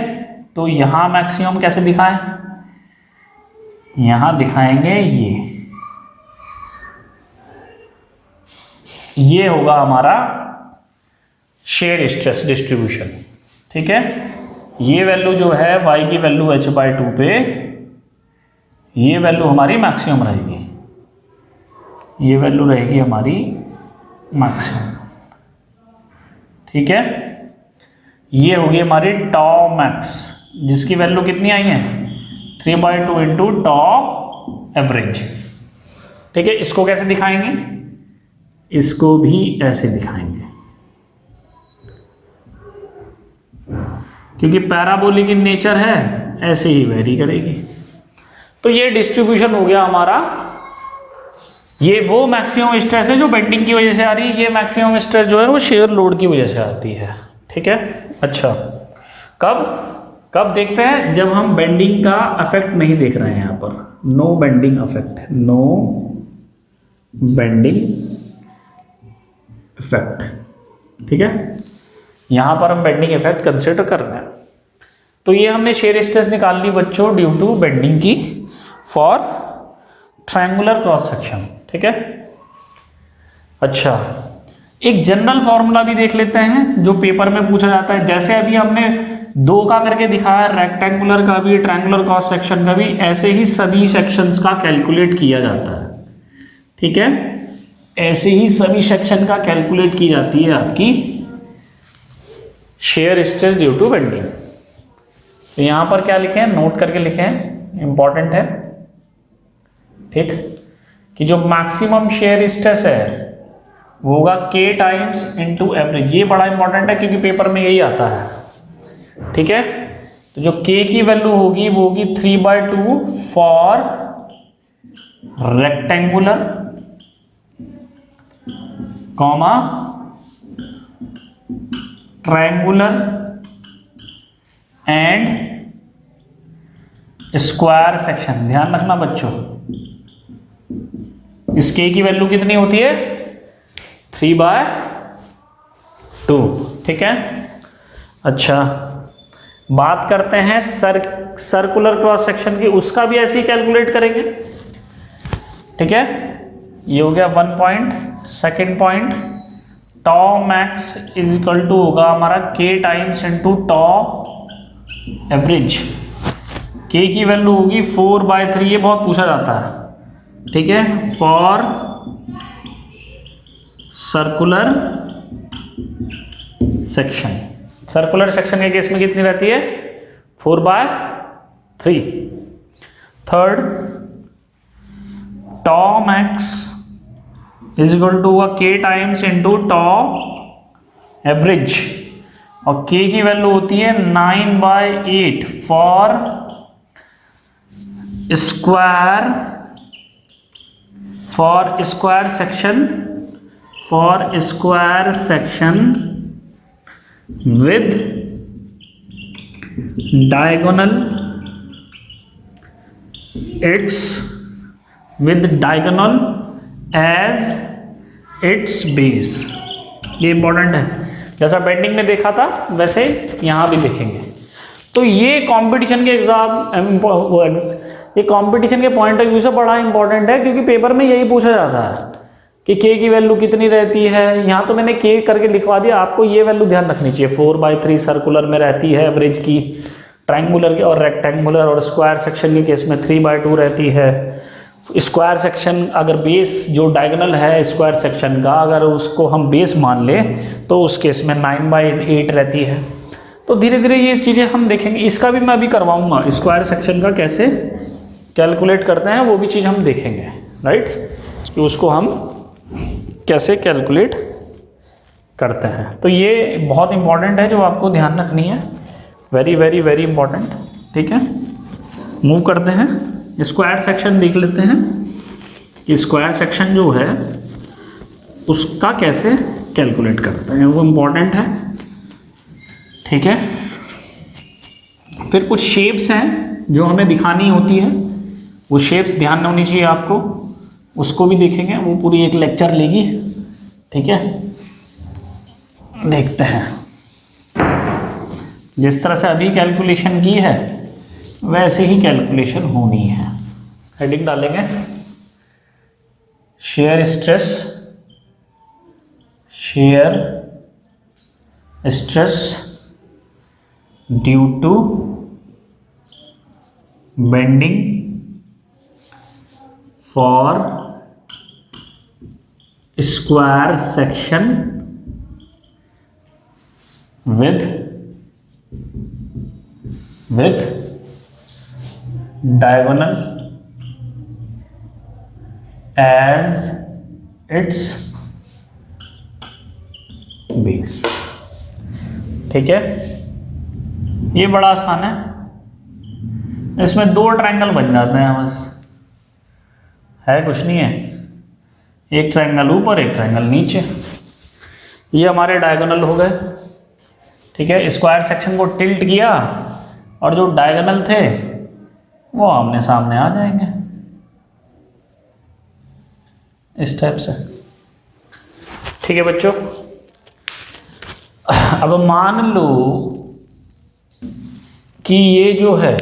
तो यहां मैक्सिमम कैसे दिखाएं, यहां दिखाएंगे ये होगा हमारा शेयर स्ट्रेस डिस्ट्रीब्यूशन, ठीक है। ये वैल्यू जो है y की वैल्यू h/2 पे, ये वैल्यू हमारी मैक्सिमम रहेगी, ये वैल्यू रहेगी हमारी मैक्सिमम, ठीक है। ये होगी हमारी टाउ मैक्स, जिसकी वैल्यू कितनी आई है 3/2 इंटू टाउ एवरेज, ठीक है। इसको कैसे दिखाएंगे, इसको भी ऐसे दिखाएंगे, क्योंकि पैराबोलिक इन नेचर है, ऐसे ही वेरी करेगी। तो ये डिस्ट्रीब्यूशन हो गया हमारा, ये वो मैक्सिमम स्ट्रेस है जो बेंडिंग की वजह से आ रही है, ये मैक्सिमम स्ट्रेस जो है वो शेयर लोड की वजह से आती है, ठीक है। अच्छा, कब देखते हैं, जब हम बेंडिंग का इफेक्ट नहीं देख रहे हैं, यहाँ पर no bending effect, no bending effect, ठीक है। यहां पर हम बेंडिंग इफेक्ट कंसिडर कर रहे हैं। तो ये हमने शेयर स्ट्रेस निकाल ली बच्चों ड्यू टू बेंडिंग की फॉर ट्रायंगुलर क्रॉस सेक्शन, ठीक है। अच्छा, एक जनरल फॉर्मूला भी देख लेते हैं जो पेपर में पूछा जाता है। जैसे अभी हमने 2 का करके दिखाया, रेक्टेंगुलर का भी, ट्रायंगुलर क्रॉस सेक्शन का भी, ऐसे ही सभी सेक्शंस का कैलकुलेट किया जाता है, ठीक है। ऐसे ही सभी सेक्शन का कैलकुलेट की जाती है आपकी shear stress due to bending. तो यहां पर क्या लिखे हैं, नोट करके लिखे हैं, इंपॉर्टेंट है, ठीक, कि जो मैक्सिमम शेयर स्ट्रेस है वो होगा K टाइम्स इनटू एवरेज। ये बड़ा इंपॉर्टेंट है क्योंकि पेपर में यही आता है, ठीक है। तो जो K की वैल्यू होगी वो होगी 3/2 for rectangular comma triangular and square section. ध्यान रखना बच्चों, इस K की वैल्यू कितनी होती है, 3/2, ठीक है। अच्छा, बात करते हैं सर्कुलर क्रॉस सेक्शन की, उसका भी ऐसे ही कैलकुलेट करेंगे, ठीक है। ये हो गया 1 point. Second point, tau max is equal to होगा हमारा K times into tau average. K की वैल्यू होगी 4/3, ये बहुत पूछा जाता है, ठीक है, for circular section. Circular section के केस में कितनी रहती है, 4/3। Third, tau max is equal to K times into tau average, और K की वैल्यू होती है 9/8 for square section with diagonal as its base। ये इंपॉर्टेंट है, जैसा बेंडिंग में देखा था वैसे यहां भी देखेंगे। तो ये कंपटीशन के ये कंपटीशन के पॉइंट ऑफ व्यू से बड़ा इंपॉर्टेंट है, क्योंकि पेपर में यही पूछा जाता है कि K की वैल्यू कितनी रहती है। यहाँ तो मैंने K करके लिखवा दिया, आपको ये वैल्यू ध्यान रखनी चाहिए, 4/3 सर्कुलर में रहती है एवरेज की, ट्रायंगुलर के और रेक्टेंगुलर और स्क्वायर सेक्शन के केस में 3/2 रहती है। स्क्वायर सेक्शन अगर बेस जो डायगोनल है स्क्वायर सेक्शन का, अगर उसको हम बेस मान ले तो उस केस में 9/8 रहती है। तो धीरे धीरे ये चीज़ें हम देखेंगे, इसका भी मैं अभी करवाऊंगा, स्क्वायर सेक्शन का कैसे कैलकुलेट करते हैं वो भी चीज़ हम देखेंगे, राइट, कि उसको हम कैसे कैलकुलेट करते हैं। तो ये बहुत इंपॉर्टेंट है जो आपको ध्यान रखनी है, वेरी वेरी वेरी इंपॉर्टेंट, ठीक है। मूव करते हैं, स्क्वायर सेक्शन देख लेते हैं कि स्क्वायर सेक्शन जो है उसका कैसे कैलकुलेट करते हैं, वो इंपॉर्टेंट है, ठीक है। फिर कुछ शेप्स हैं जो हमें दिखानी होती है, वो शेप्स ध्यान में होनी चाहिए आपको, उसको भी देखेंगे, वो पूरी एक लेक्चर लेगी, ठीक है। देखते हैं, जिस तरह से अभी कैलकुलेशन की है वैसे ही कैलकुलेशन होनी है। हेडिंग डालेंगे, shear stress due to bending for square section with diagonal as its base, ठीक है। ये बड़ा आसान है, इसमें 2 ट्रायंगल बन जाते हैं बस, है कुछ नहीं है, एक ट्रायंगल ऊपर एक ट्रायंगल नीचे, ये हमारे डायगोनल हो गए, ठीक है। स्क्वायर सेक्शन को टिल्ट किया और जो डायगोनल थे वो आमने सामने आ जाएंगे इस टाइप से, ठीक है बच्चों। अब मान लो कि ये जो है,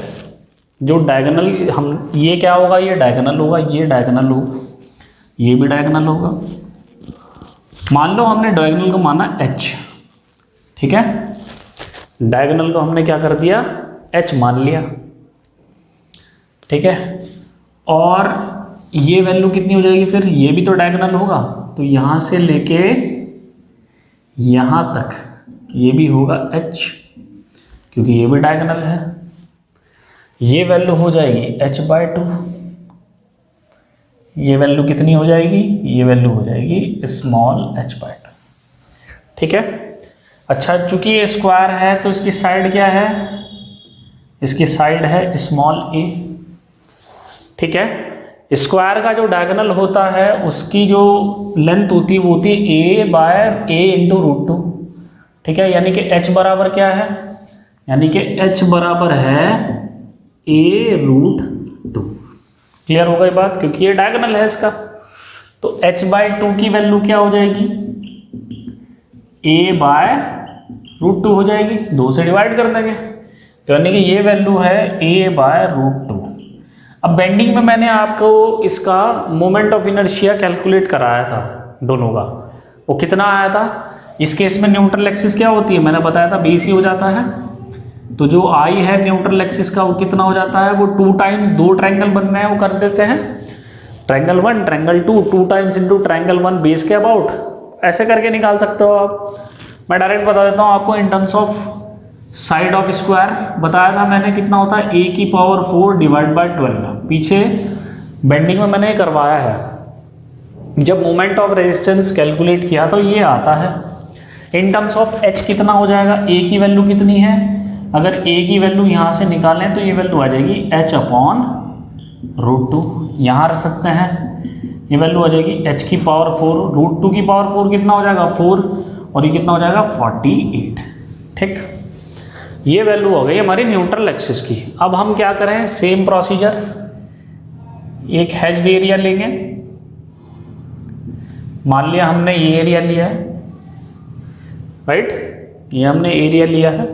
जो डायगोनल हम, ये क्या होगा, ये डायगोनल होगा, ये डायगोनल होगा, ये भी डायगोनल होगा। मान लो हमने डायगोनल को माना h, ठीक है, डायगोनल को हमने क्या कर दिया, h मान लिया, ठीक है। और ये वैल्यू कितनी हो जाएगी, फिर ये भी तो डायगोनल होगा, तो यहां से लेके यहां तक ये भी होगा h, क्योंकि ये भी डायगोनल है। ये वैल्यू हो जाएगी h/2, ये वैल्यू कितनी हो जाएगी, ये वैल्यू हो जाएगी स्मॉल h/2। ठीक है। अच्छा, चूंकि ये स्क्वायर है तो इसकी साइड क्या है, इसकी साइड है स्मॉल a। ठीक है। स्क्वायर का जो डायगोनल होता है उसकी जो लेंथ होती है वो होती है a/a×√2। ठीक है। यानी कि h बराबर क्या है, यानी कि h बराबर है a√2। क्लियर हो गई बात, क्योंकि ये डायगोनल है इसका। तो h/2 की वैल्यू क्या हो जाएगी, a/√2 हो जाएगी, 2 से डिवाइड कर देंगे, तो यानी कि ये वैल्यू है a/√2। अब बेंडिंग में मैंने आपको इसका मोमेंट ऑफ इनर्शिया कैलकुलेट कराया था दोनों का, वो कितना आया था। इस केस में न्यूट्रल एक्सिस क्या होती है, मैंने बताया था BC हो जाता है। तो जो I है न्यूट्रल एक्सिस का वो कितना हो जाता है, वो 2 टाइम्स, 2 ट्रायंगल बन रहे हैं वो कर देते हैं, triangle 1 triangle 2, 2 times into triangle 1 base के अबाउट, ऐसे करके निकाल सकते हो आप। मैं डायरेक्ट बता देता हूँ आपको in terms of side of square बताया था मैंने, कितना होता है a⁴ डिवाइड बाय 12। पीछे बेंडिंग में मैंने करवाया है, जब मोमेंट ऑफ रेजिस्टेंस कैलकुलेट किया तो ये आता है। इन टर्म्स ऑफ h कितना हो जाएगा, a की वैल्यू कितनी है, अगर a की वैल्यू यहाँ से निकालें तो ये वैल्यू आ जाएगी h/√2, यहाँ रख सकते हैं। ये वैल्यू आ जाएगी h⁴, √2⁴ कितना हो जाएगा 4, और ये कितना हो जाएगा 48। ठीक, ये वैल्यू हो गई हमारी न्यूट्रल एक्सिस की। अब हम क्या करें, सेम प्रोसीजर, एक हैच्ड एरिया लेंगे। मान लिया हमने ये एरिया लिया है, राइट, ये हमने एरिया लिया है।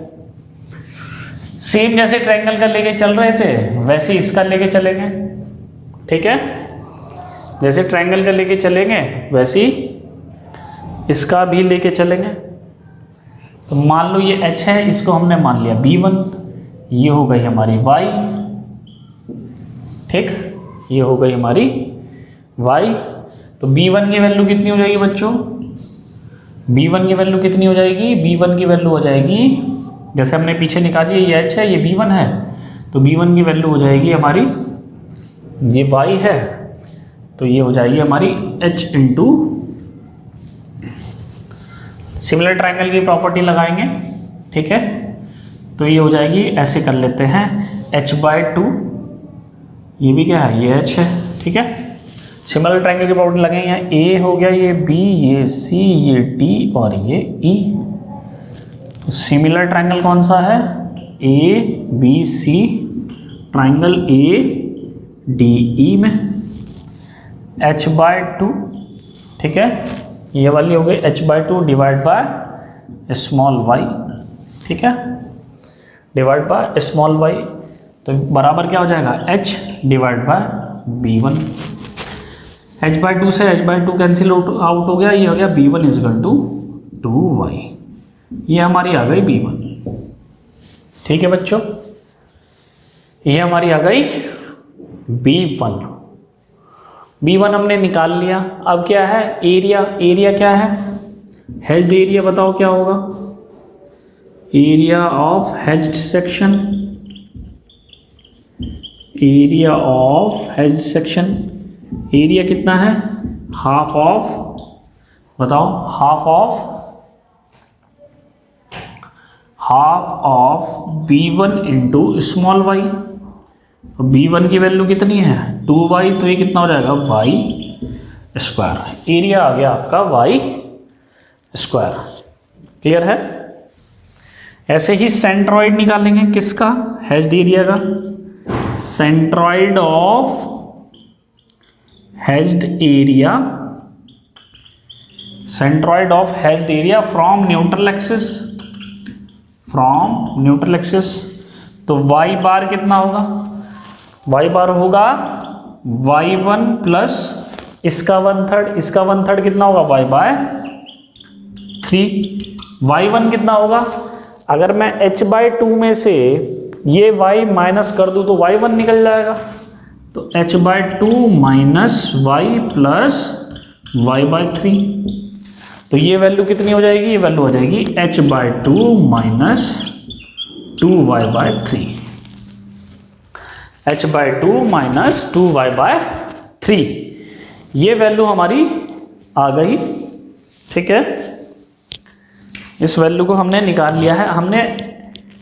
सेम जैसे ट्रायंगल का लेके चल रहे थे वैसे इसका लेके चलेंगे। ठीक है, जैसे ट्रायंगल का लेके चलेंगे वैसे ही इसका भी लेके चलेंगे। तो मान लो ये h है, इसको हमने मान लिया b1, ये हो गई हमारी y। ठीक, ये हो गई हमारी y। तो b1 की वैल्यू कितनी हो जाएगी बच्चों, b1 की वैल्यू कितनी हो जाएगी, b1 की वैल्यू हो जाएगी, जैसे हमने पीछे निकाली है, ये h है, ये b1 है, तो b1 की वैल्यू हो जाएगी हमारी, ये y है, तो ये हो जाएगी हमारी h। सिमिलर ट्रायंगल की प्रॉपर्टी लगाएंगे। ठीक है, तो ये हो जाएगी, ऐसे कर लेते हैं h/2, ये भी क्या है, ये h है। ठीक है, सिमिलर ट्रायंगल की प्रॉपर्टी लगाएंगे, यहाँ a हो गया, ये b, ये c, ये d और ये e। तो सिमिलर ट्रायंगल कौन सा है, ABC, ट्रायंगल ADE में h/2। ठीक है, ये वाली हो गई h/2 divide by small y। ठीक है, डिवाइड बाय स्मॉल y, तो बराबर क्या हो जाएगा, h divide by b1। h/2 से h/2 कैंसिल आउट हो गया, ये हो गया b1 = 2y, ये हमारी आ गई b1। ठीक है बच्चों, ये हमारी आ गई b1 हमने निकाल लिया। अब क्या है, एरिया, एरिया क्या है, हैच्ड एरिया बताओ क्या होगा, area of hatched section, area of hatched section, area कितना है, हाफ ऑफ, बताओ, half of b1 into small y। b1 की वैल्यू कितनी है 2y, तो ये कितना हो जाएगा y²। एरिया आ गया आपका y²। क्लियर है। ऐसे ही सेंट्रॉइड निकालेंगे, किसका, हैच्ड एरिया का, centroid of hatched area, centroid of hatched area from neutral axis, from neutral axis. तो y बार कितना होगा, y बार होगा y1 प्लस इसका 1/3, इसका 1/3 कितना होगा y/3। y1 कितना होगा, अगर मैं h/2 में से ये y माइनस कर दूं तो y1 निकल जाएगा, तो h/2 minus y plus y/3। तो तो ये वैल्यू कितनी हो जाएगी, ये वैल्यू हो जाएगी h/2 minus 2y/3, h/2 minus 2y/3, ये वैल्यू हमारी आ गई। ठीक है, इस वैल्यू को हमने निकाल लिया है। हमने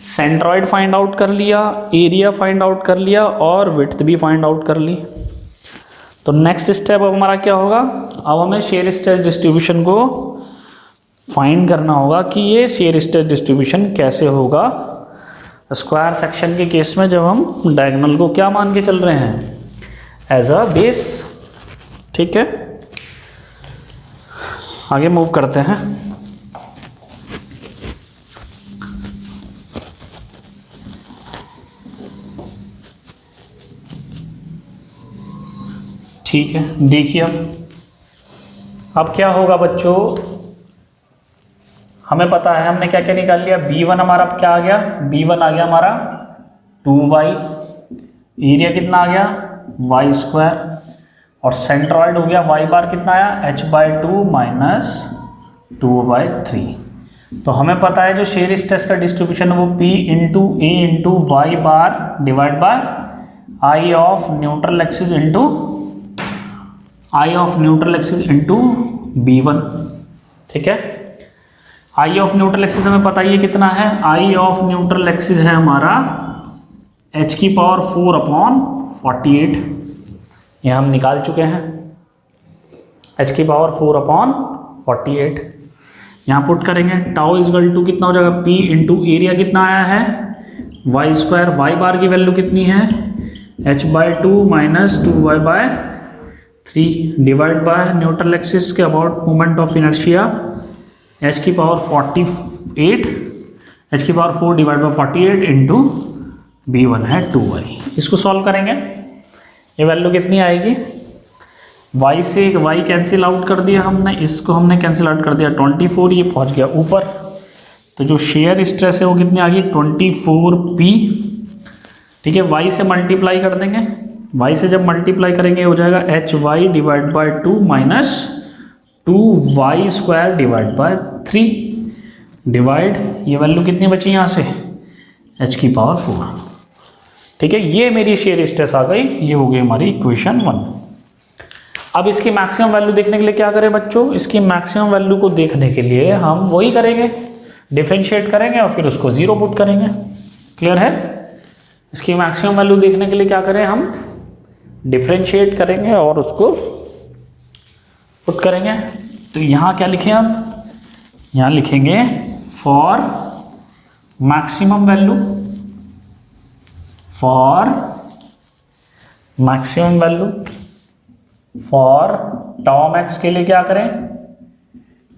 सेंट्रॉइड फाइंड आउट कर लिया, एरिया फाइंड आउट कर लिया और विड्थ भी फाइंड आउट कर ली। तो नेक्स्ट स्टेप अब हमारा क्या होगा, अब हमें शेयर स्ट्रेस डिस्ट्रीब्यूशन को फाइंड करना होगा कि ये शेयर स्ट्रेस डिस्ट्रीब्यूशन कैसे होगा स्क्वायर सेक्शन के केस में, जब हम डायगोनल को क्या मान के चल रहे हैं, एज अ बेस। ठीक है, आगे मूव करते हैं। ठीक है, देखिए अब क्या होगा बच्चों, हमें पता है हमने क्या क्या निकाल लिया। B1 हमारा क्या आ गया, B1 आ गया हमारा 2y, एरिया कितना आ गया y², और सेंट्रॉइड हो गया y बार कितना आया h/2 माइनस 2/3। तो हमें पता है जो शेयर स्ट्रेस का डिस्ट्रीब्यूशन है वो P into A into y bar divide by I of neutral axis into B1। ठीक है, आई ऑफ न्यूट्रल एक्सिस हमें पता ही है कितना है, आई ऑफ न्यूट्रल एक्सिस है हमारा h⁴/48, ये हम निकाल चुके हैं, h⁴/48 यहाँ पुट करेंगे। टाउ इजगल टू कितना हो जाएगा, P इंटू एरिया कितना आया है y², y बार की वैल्यू कितनी है h/2 minus 2y/3 divide by neutral axis के about moment of inertia h⁴ divide by 48 into B1 है 2y। इसको सॉल्व करेंगे, ये वैल्यू कितनी आएगी, y से y कैंसिल आउट कर दिया हमने, इसको हमने कैंसिल आउट कर दिया 24, ये पहुंच गया ऊपर। तो जो शेयर स्ट्रेस है वो कितनी आ गई 24p। ठीक है, y से मल्टीप्लाई कर देंगे, y से जब मल्टीप्लाई करेंगे हो जाएगा hy divide by 2 minus 2y² divide by 3 divide, ये वैल्यू कितनी बची यहाँ से h⁴। ठीक है, ये मेरी शेयर स्ट्रेस आ गई, ये हो गई हमारी इक्वेशन 1। अब इसकी मैक्सिमम वैल्यू देखने के लिए क्या करें बच्चों, इसकी मैक्सिमम वैल्यू को देखने के लिए हम वही करेंगे, डिफरेंशिएट करेंगे और फिर उसको 0 पुट करेंगे। क्लियर है, इसकी मैक्सिमम वैल्यू देखने के लिए क्या करें, हम डिफरेंशिएट करेंगे और उसको पुट करेंगे। तो यहाँ क्या लिखें, हम यहाँ लिखेंगे for maximum value, for tau max के लिए क्या करें,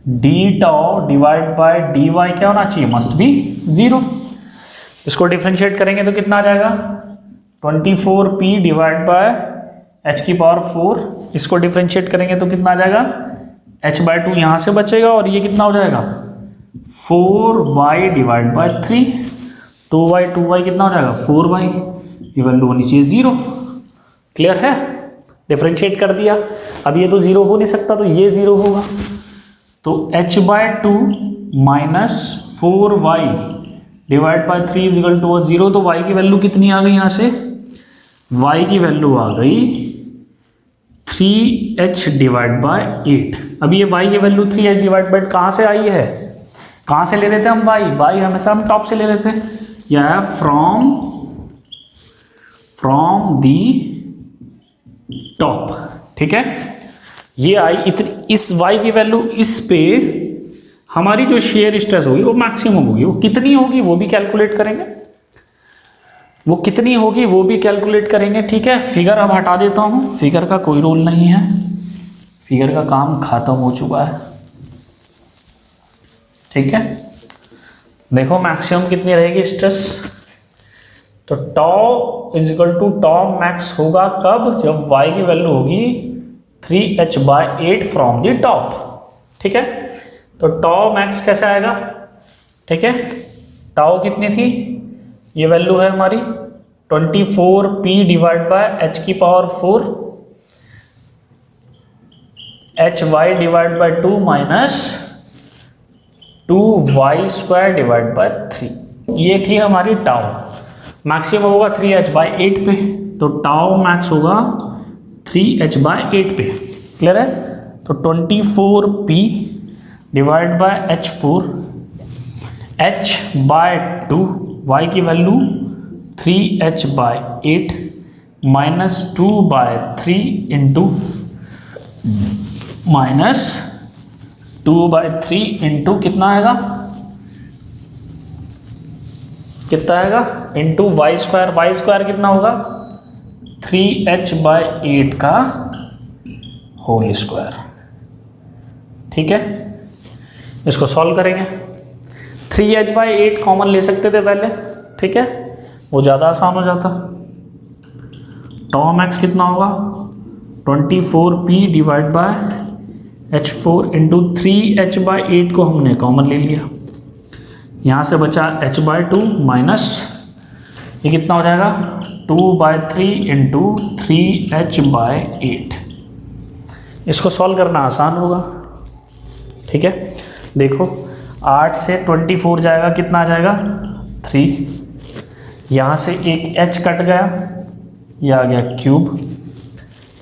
d tau divide by d y क्या होना चाहिए, मस्ट बी 0। इसको डिफरेंशिएट करेंगे तो कितना आ जाएगा 24p डिवाइड बाय h⁴। इसको डिफरेंशिएट करेंगे तो कितना आ जाएगा h/2 यहाँ से बचेगा और ये कितना हो जाएगा 4y डिवाइड बाय 3, 2y कितना हो जाएगा 4y, ये वैल्यू होनी चाहिए 0। क्लियर है, डिफरेंशिएट कर दिया। अब ये तो 0 हो नहीं सकता, तो ये 0 होगा। तो h/2 minus 4y divide by 3 equal to 0। तो y की वैल्यू कितनी आ गई यहाँ से, y की वैल्यू आ गई 3h डिवाइड बाय 8। अब ये y की वैल्यू 3h डिवाइड बाय कहाँ से आई है, कहाँ से ले रहे थे हम y हमेशा हम टॉप से ले रहे थे, या फ्रॉम दी टॉप। ठीक है, ये आई इस y की वैल्यू, इस पे हमारी जो शेयर स्ट्रेस होगी वो मैक्सिमम होगी। वो कितनी होगी वो भी कैलकुलेट करेंगे, ठीक है। फिगर अब हटा देता हूं, फिगर का कोई रोल नहीं है, फिगर का काम खत्म हो चुका है। ठीक है, देखो मैक्सिमम कितनी रहेगी स्ट्रेस, तो tau is equal to tau max होगा कब, जब y की वैल्यू होगी 3h/8 फ्रॉम द टॉप। ठीक है, तो टॉ मैक्स कैसे आएगा, ठीक है, टाउ कितनी थी, ये वैल्यू है हमारी 24p divide by h⁴, hy divide by 2 minus 2y² divide by 3। ये थी हमारी टाउ। मैक्सिमम होगा 3h/8 पे, तो टाउ मैक्स होगा 3h/8 पे। क्लियर है? तो 24p divide by h4, h/2, y की value 3h/8 minus 2/3 into minus 2/3 into कितना आएगा, इंटू y² कितना होगा 3h/8 का होल स्क्वायर। ठीक है, इसको सॉल्व करेंगे। 3h/8 कॉमन ले सकते थे पहले, ठीक है, वो ज़्यादा आसान हो जाता। टॉम एक्स कितना होगा 24p divide by h4 into 3h/8 को हमने कॉमन ले लिया, यहाँ से बचा h/2 माइनस ये कितना हो जाएगा 2/3 इंटू 3h/8। इसको सॉल्व करना आसान होगा। ठीक है, देखो 8 से 24 जाएगा, कितना आ जाएगा 3, यहाँ से एक h कट गया, ये आ गया क्यूब।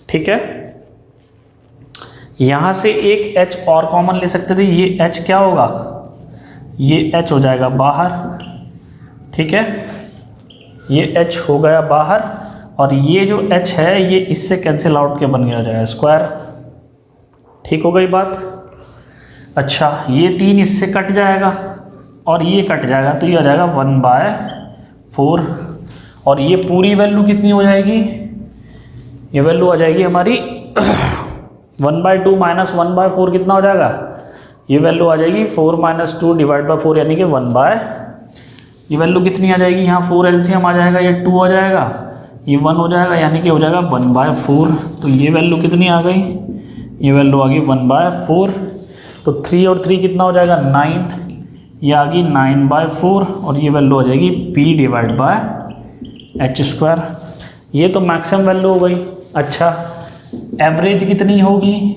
ठीक है, यहाँ से एक h और कॉमन ले सकते थे, ये h क्या होगा, ये h हो जाएगा बाहर। ठीक है, ये h हो गया बाहर, और ये जो h है ये इससे कैंसिल आउट के बन गया जाएगा स्क्वायर। ठीक हो गई बात। अच्छा, ये 3 इससे कट जाएगा और ये कट जाएगा, तो ये आ जाएगा 1/4, और ये पूरी वैल्यू कितनी हो जाएगी, ये वैल्यू आ जाएगी हमारी 1/2 माइनस 1/4 कितना हो जाएगा, ये वैल्यू आ जाएगी 4 - 2 डिवाइड बाय 4 यानी कि 1/, ये वैल्यू कितनी आ जाएगी, यहाँ 4 LCM आ जाएगा, ये 2 हो जाएगा, ये 1 हो जाएगा, यानी कि हो जाएगा 1/4। तो ये वैल्यू कितनी आ गई, ये वैल्यू आ गई 1/4। तो 3 और 3 कितना हो जाएगा 9, ये आ गई 9/4, और ये वैल्यू आ जाएगी p डिवाइड बाय h²। ये तो मैक्सिमम वैल्यू हो गई। अच्छा, एवरेज कितनी होगी,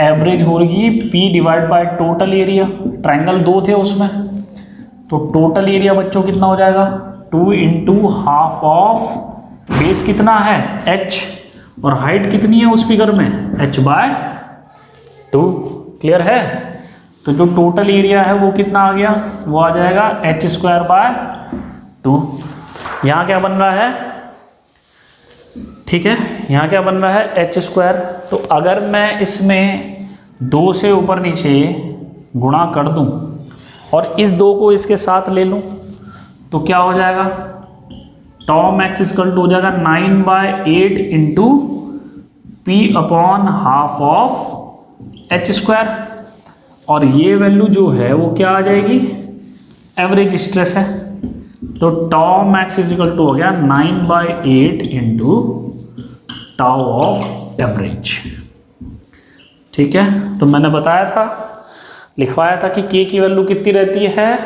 एवरेज होगी p divide by total area. Triangle 2 थे उसमें, तो टोटल एरिया बच्चों कितना हो जाएगा 2 इंटू हाफ ऑफ बेस कितना है h, और हाइट कितनी है उस फिगर में h/2। क्लियर है? तो जो टोटल एरिया है वो कितना आ गया, वो आ जाएगा h²/2। यहाँ क्या बन रहा है, ठीक है, यहाँ क्या बन रहा है h²। तो अगर मैं इसमें 2 से ऊपर नीचे गुणा कर दूं और इस 2 को इसके साथ ले लूं, तो क्या हो जाएगा, टॉम एक्स इक्वल टू हो जाएगा 9/8 इंटू p/हाफ ऑफ h², और ये वैल्यू जो है वो क्या आ जाएगी, एवरेज स्ट्रेस है। तो टॉम एक्स इक्वल टू हो गया 9/8 इंटू टाउ ऑफ एवरेज। ठीक है, तो मैंने बताया था, लिखवाया था कि k की वैल्यू कितनी रहती है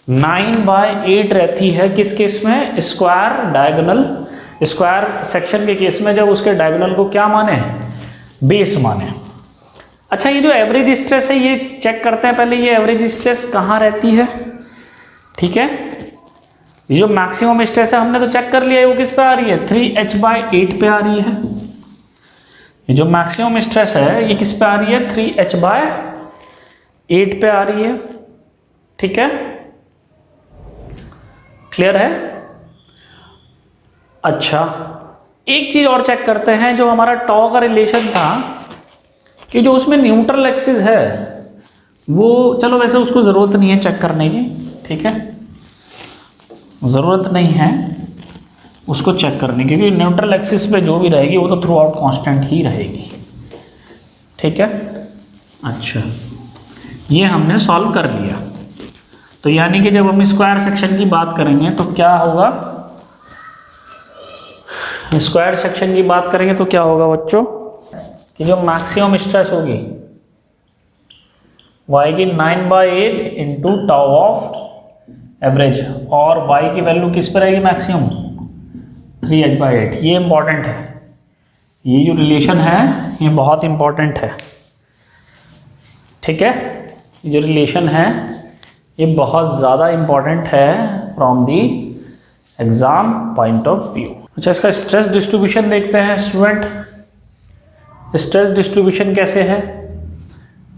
9/8 रहती है। किस केस में, स्क्वायर डायगोनल, स्क्वायर सेक्शन के केस में, जब उसके डायगोनल को क्या माने, बेस माने। अच्छा, ये जो एवरेज स्ट्रेस है ये चेक करते हैं पहले, ये एवरेज स्ट्रेस कहाँ रहती है। ठीक है, ये जो मैक्सिमम स्ट्रेस है हमने तो चेक कर लिया है, वो किस पे आ रही है 3h/8 पे आ रही है। ये जो मैक्सिमम स्ट्रेस है ये किस पे आ रही है 3h/8 पे आ रही है। ठीक है, क्लियर है। अच्छा, एक चीज और चेक करते हैं, जो हमारा टॉ का रिलेशन था कि जो उसमें न्यूट्रल एक्सिस है वो, चलो वैसे उसको ज़रूरत नहीं है चेक करने की, ठीक है, ज़रूरत नहीं है उसको चेक करने की, क्योंकि न्यूट्रल एक्सिस पे जो भी रहेगी वो तो थ्रू आउट कॉन्स्टेंट ही रहेगी। ठीक है, अच्छा, ये हमने सॉल्व कर लिया। तो यानी कि जब हम स्क्वायर सेक्शन की बात करेंगे तो क्या होगा, स्क्वायर सेक्शन की बात करेंगे तो क्या होगा बच्चों, कि जो मैक्सिमम स्ट्रेस होगी वो आएगी 9/8 इंटू टाउ ऑफ एवरेज, और y की वैल्यू किस पर रहेगी मैक्सिमम 3h/8। ये इंपॉर्टेंट है, ये जो रिलेशन है ये बहुत इंपॉर्टेंट है। ठीक है, ये जो रिलेशन है ये बहुत ज़्यादा इम्पॉर्टेंट है from the exam point of view. अच्छा, इसका स्ट्रेस डिस्ट्रीब्यूशन देखते हैं स्टूडेंट। स्ट्रेस डिस्ट्रीब्यूशन कैसे है?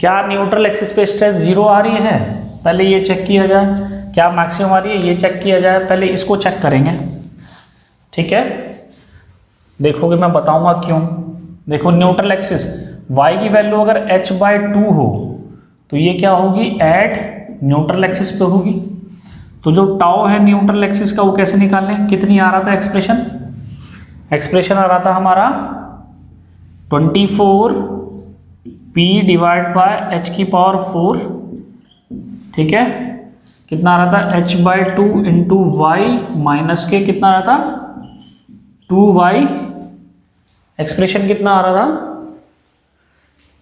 क्या न्यूट्रल एक्सिस पे स्ट्रेस जीरो आ रही है? पहले ये चेक किया जाए। क्या मैक्सिमम आ रही है? ये चेक किया जाए। पहले इसको चेक करेंगे, ठीक है। देखोगे मैं बताऊंगा क्यों। देखो न्यूट्रल एक्सिस y की वैल्यू अगर h/2 हो तो ये क्या होगी? एट न्यूट्रल एक्सिस पे होगी। तो जो टाउ है न्यूट्रल एक्सिस का वो कैसे निकालें? कितनी आ रहा था एक्सप्रेशन? एक्सप्रेशन आ रहा था हमारा 24 p डिवाइड बाय h की पावर 4, ठीक है। कितना आ रहा था? h/2 इंटू वाई माइनस के कितना आ रहा था? 2y। एक्सप्रेशन कितना आ रहा था?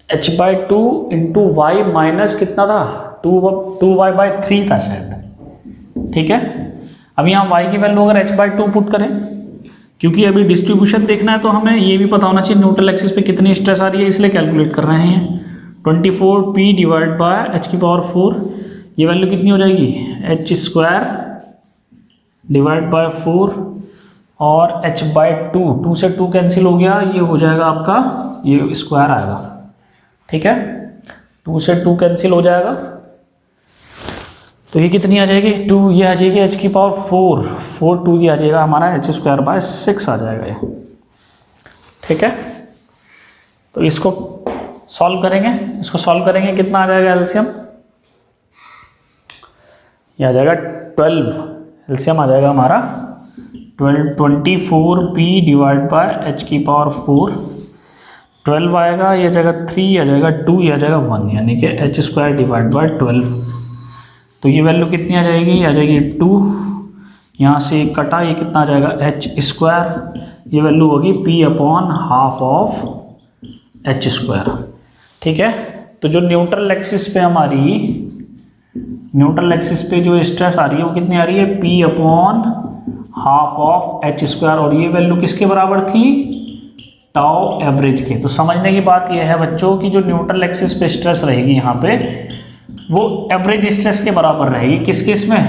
h/2 इंटू वाई माइनस कितना था? 2y/3 था शायद, ठीक है। अब यहाँ y की वैल्यू अगर h/2 पुट करें, क्योंकि अभी डिस्ट्रीब्यूशन देखना है तो हमें ये भी पता होना चाहिए न्यूट्रल एक्सिस पे कितनी स्ट्रेस आ रही है, इसलिए कैलकुलेट कर रहे हैं। 24p डिवाइड बाय h की पावर 4, ये वैल्यू कितनी हो जाएगी? h² डिवाइड बाय 4 और h/2, 2 से 2 कैंसिल हो गया, ये हो जाएगा आपका, ये स्क्वायर आएगा, ठीक है। 2 से 2 कैंसिल हो जाएगा तो ये कितनी आ जाएगी? 2, ये आ जाएगी h की पावर 4, 2 ये आ जाएगा हमारा h²/6 आ जाएगा ये, ठीक है। तो इसको सॉल्व करेंगे, कितना आ जाएगा एलसीएम? ये आ जाएगा 12, एलसीएम आ जाएगा हमारा 24p डिवाइड बाय h की पावर 4, 12 आएगा, ये आ जाएगा 3, आ जाएगा 2, ये आ जाएगा 1, यानी कि h² डिवाइड बाय 12। तो ये वैल्यू कितनी आ जाएगी? आ जाएगी 2, यहाँ से कटा, ये कितना आ जाएगा? h², ये वैल्यू होगी p/½ ऑफ h², ठीक है। तो जो न्यूट्रल एक्सिस पे हमारी जो स्ट्रेस आ रही है वो कितनी आ रही है? p/½ ऑफ h², और ये वैल्यू किसके बराबर थी? टाउ एवरेज के। तो समझने की बात यह है बच्चों कि जो न्यूट्रल एक्सिस पे स्ट्रेस रहेगी यहाँ पे वो एवरेज स्ट्रेस के बराबर रहेगी। किस केस में?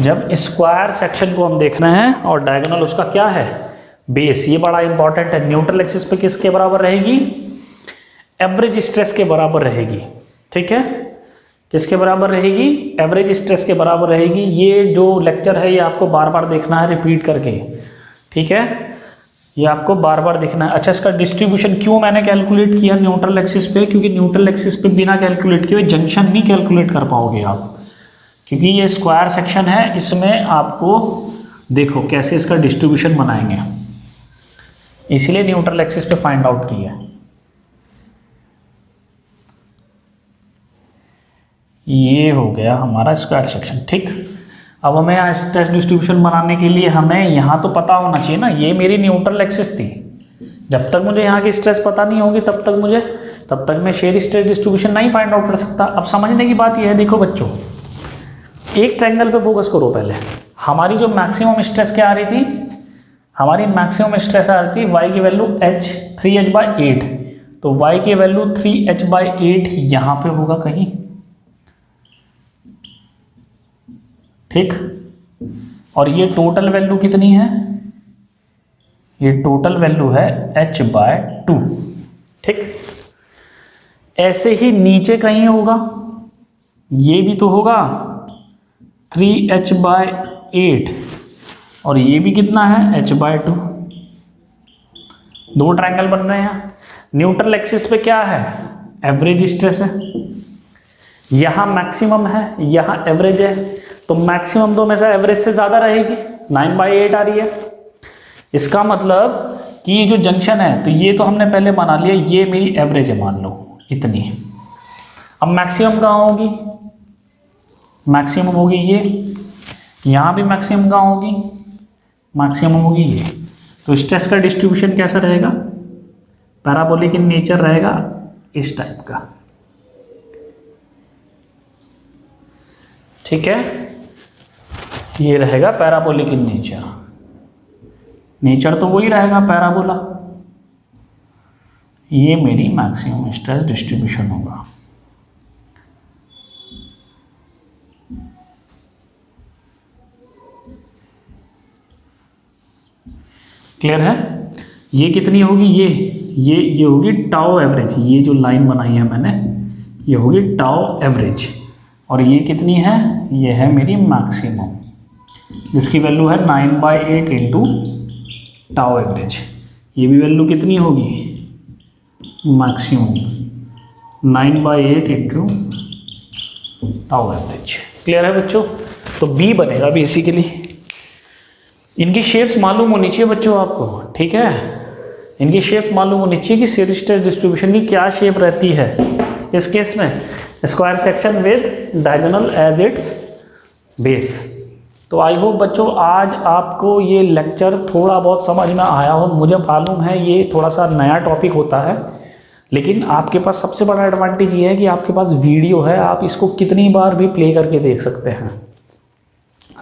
जब स्क्वायर सेक्शन को हम देख रहे हैं और डायगोनल उसका क्या है? बेस। ये बड़ा इंपॉर्टेंट है। न्यूट्रल एक्सिस पे किसके बराबर रहेगी? एवरेज स्ट्रेस के बराबर रहेगी, ठीक है। किसके बराबर रहेगी? एवरेज स्ट्रेस के बराबर रहेगी। ये जो लेक्चर है ये आपको बार बार देखना है, रिपीट करके, ठीक है। ये आपको बार बार देखना है। अच्छा, इसका डिस्ट्रीब्यूशन क्यों मैंने कैलकुलेट किया न्यूट्रल एक्सिस पे? क्योंकि न्यूट्रल एक्सिस पे बिना कैलकुलेट किए जंक्शन नहीं कैलकुलेट कर पाओगे आप, क्योंकि ये स्क्वायर सेक्शन है। इसमें आपको देखो कैसे इसका डिस्ट्रीब्यूशन बनाएंगे, इसीलिए न्यूट्रल एक्सिस पे फाइंड आउट किया। ये हो गया हमारा स्क्वायर सेक्शन, ठीक। अब हमें यहाँ स्ट्रेस डिस्ट्रीब्यूशन बनाने के लिए हमें यहाँ तो पता होना चाहिए ना, ये मेरी न्यूट्रल एक्सिस थी। जब तक मुझे यहाँ की स्ट्रेस पता नहीं होगी तब तक मैं शेयर स्ट्रेस डिस्ट्रीब्यूशन नहीं फाइंड आउट कर सकता। अब समझने की बात यह है, देखो बच्चों, एक ट्रायंगल पे फोकस करो पहले। हमारी जो मैक्सिमम स्ट्रेस क्या आ रही थी? हमारी मैक्सिमम स्ट्रेस आ रही थी y की वैल्यू 3h/8, तो y की वैल्यू 3h/8 यहाँ पे होगा कहीं, ठीक। और ये टोटल वैल्यू कितनी है? ये टोटल वैल्यू है h/2, ठीक। ऐसे ही नीचे कहीं होगा, ये भी तो होगा 3h/8, और ये भी कितना है? h/2। दो ट्रायंगल बन रहे हैं। न्यूट्रल एक्सिस पे क्या है? एवरेज स्ट्रेस है। यहां मैक्सिमम है, यहां एवरेज है, तो मैक्सिमम तो हमेशा एवरेज से ज्यादा रहेगी, 9/8 आ रही है। इसका मतलब कि ये जो जंक्शन है, तो ये तो हमने पहले बना लिया, ये मेरी एवरेज है, मान लो इतनी। अब मैक्सिमम कहाँ होगी? मैक्सिमम होगी ये, यहाँ भी मैक्सिमम कहाँ होगी? मैक्सिमम होगी ये। तो स्ट्रेस का डिस्ट्रीब्यूशन कैसा रहेगा? पैराबोलिक इन नेचर रहेगा, इस टाइप का, ठीक है। ये रहेगा पैराबोलिक इन नेचर। नेचर तो वही रहेगा पैराबोला। ये मेरी मैक्सिमम स्ट्रेस डिस्ट्रीब्यूशन होगा, क्लियर है? ये कितनी होगी, ये होगी टाउ एवरेज, ये जो लाइन बनाई है मैंने ये होगी टाउ एवरेज, और ये कितनी है, ये है मेरी मैक्सिमम, जिसकी वैल्यू है 9/8 इंटू टाउ एवरेज। ये भी वैल्यू कितनी होगी, maximum 9/8 into tau average. Clear है बच्चों? तो बी बनेगा बेसिकली। इनकी शेप्स मालूम होनी चाहिए बच्चों आपको, ठीक है? इनकी शेप मालूम होनी चाहिए कि शेयर स्ट्रेस डिस्ट्रीब्यूशन की क्या शेप रहती है। इस केस में square section with diagonal as its base. तो आई होप बच्चों आज आपको ये लेक्चर थोड़ा बहुत समझ में आया हो। मुझे मालूम है ये थोड़ा सा नया टॉपिक होता है, लेकिन आपके पास सबसे बड़ा एडवांटेज ये है कि आपके पास वीडियो है, आप इसको कितनी बार भी प्ले करके देख सकते हैं,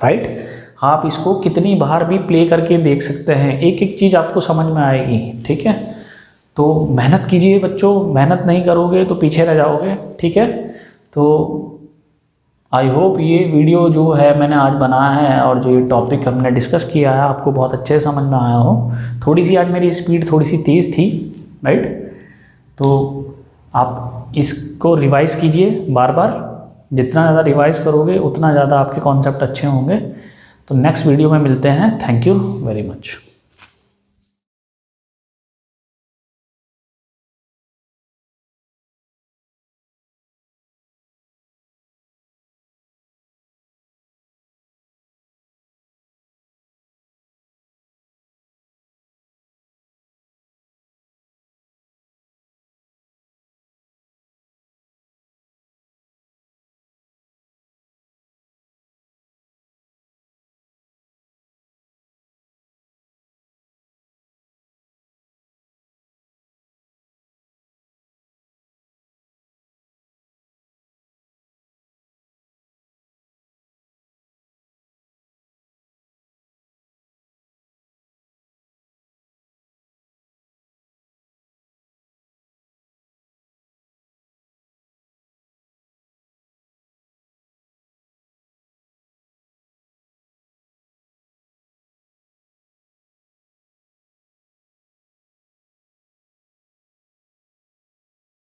राइट? आप इसको कितनी बार भी प्ले करके देख सकते हैं, एक एक चीज़ आपको समझ में आएगी, ठीक है? तो मेहनत कीजिए बच्चों, मेहनत नहीं करोगे तो पीछे रह जाओगे, ठीक है? तो आई होप ये वीडियो जो है मैंने आज बनाया है और जो ये टॉपिक हमने डिस्कस किया है आपको बहुत अच्छे से समझ में आया हो। थोड़ी सी आज मेरी स्पीड थोड़ी सी तेज़ थी, राइट? तो आप इसको रिवाइज़ कीजिए बार बार, जितना ज़्यादा रिवाइज़ करोगे उतना ज़्यादा आपके कॉन्सेप्ट अच्छे होंगे। तो नेक्स्ट वीडियो में मिलते हैं। Thank you very much.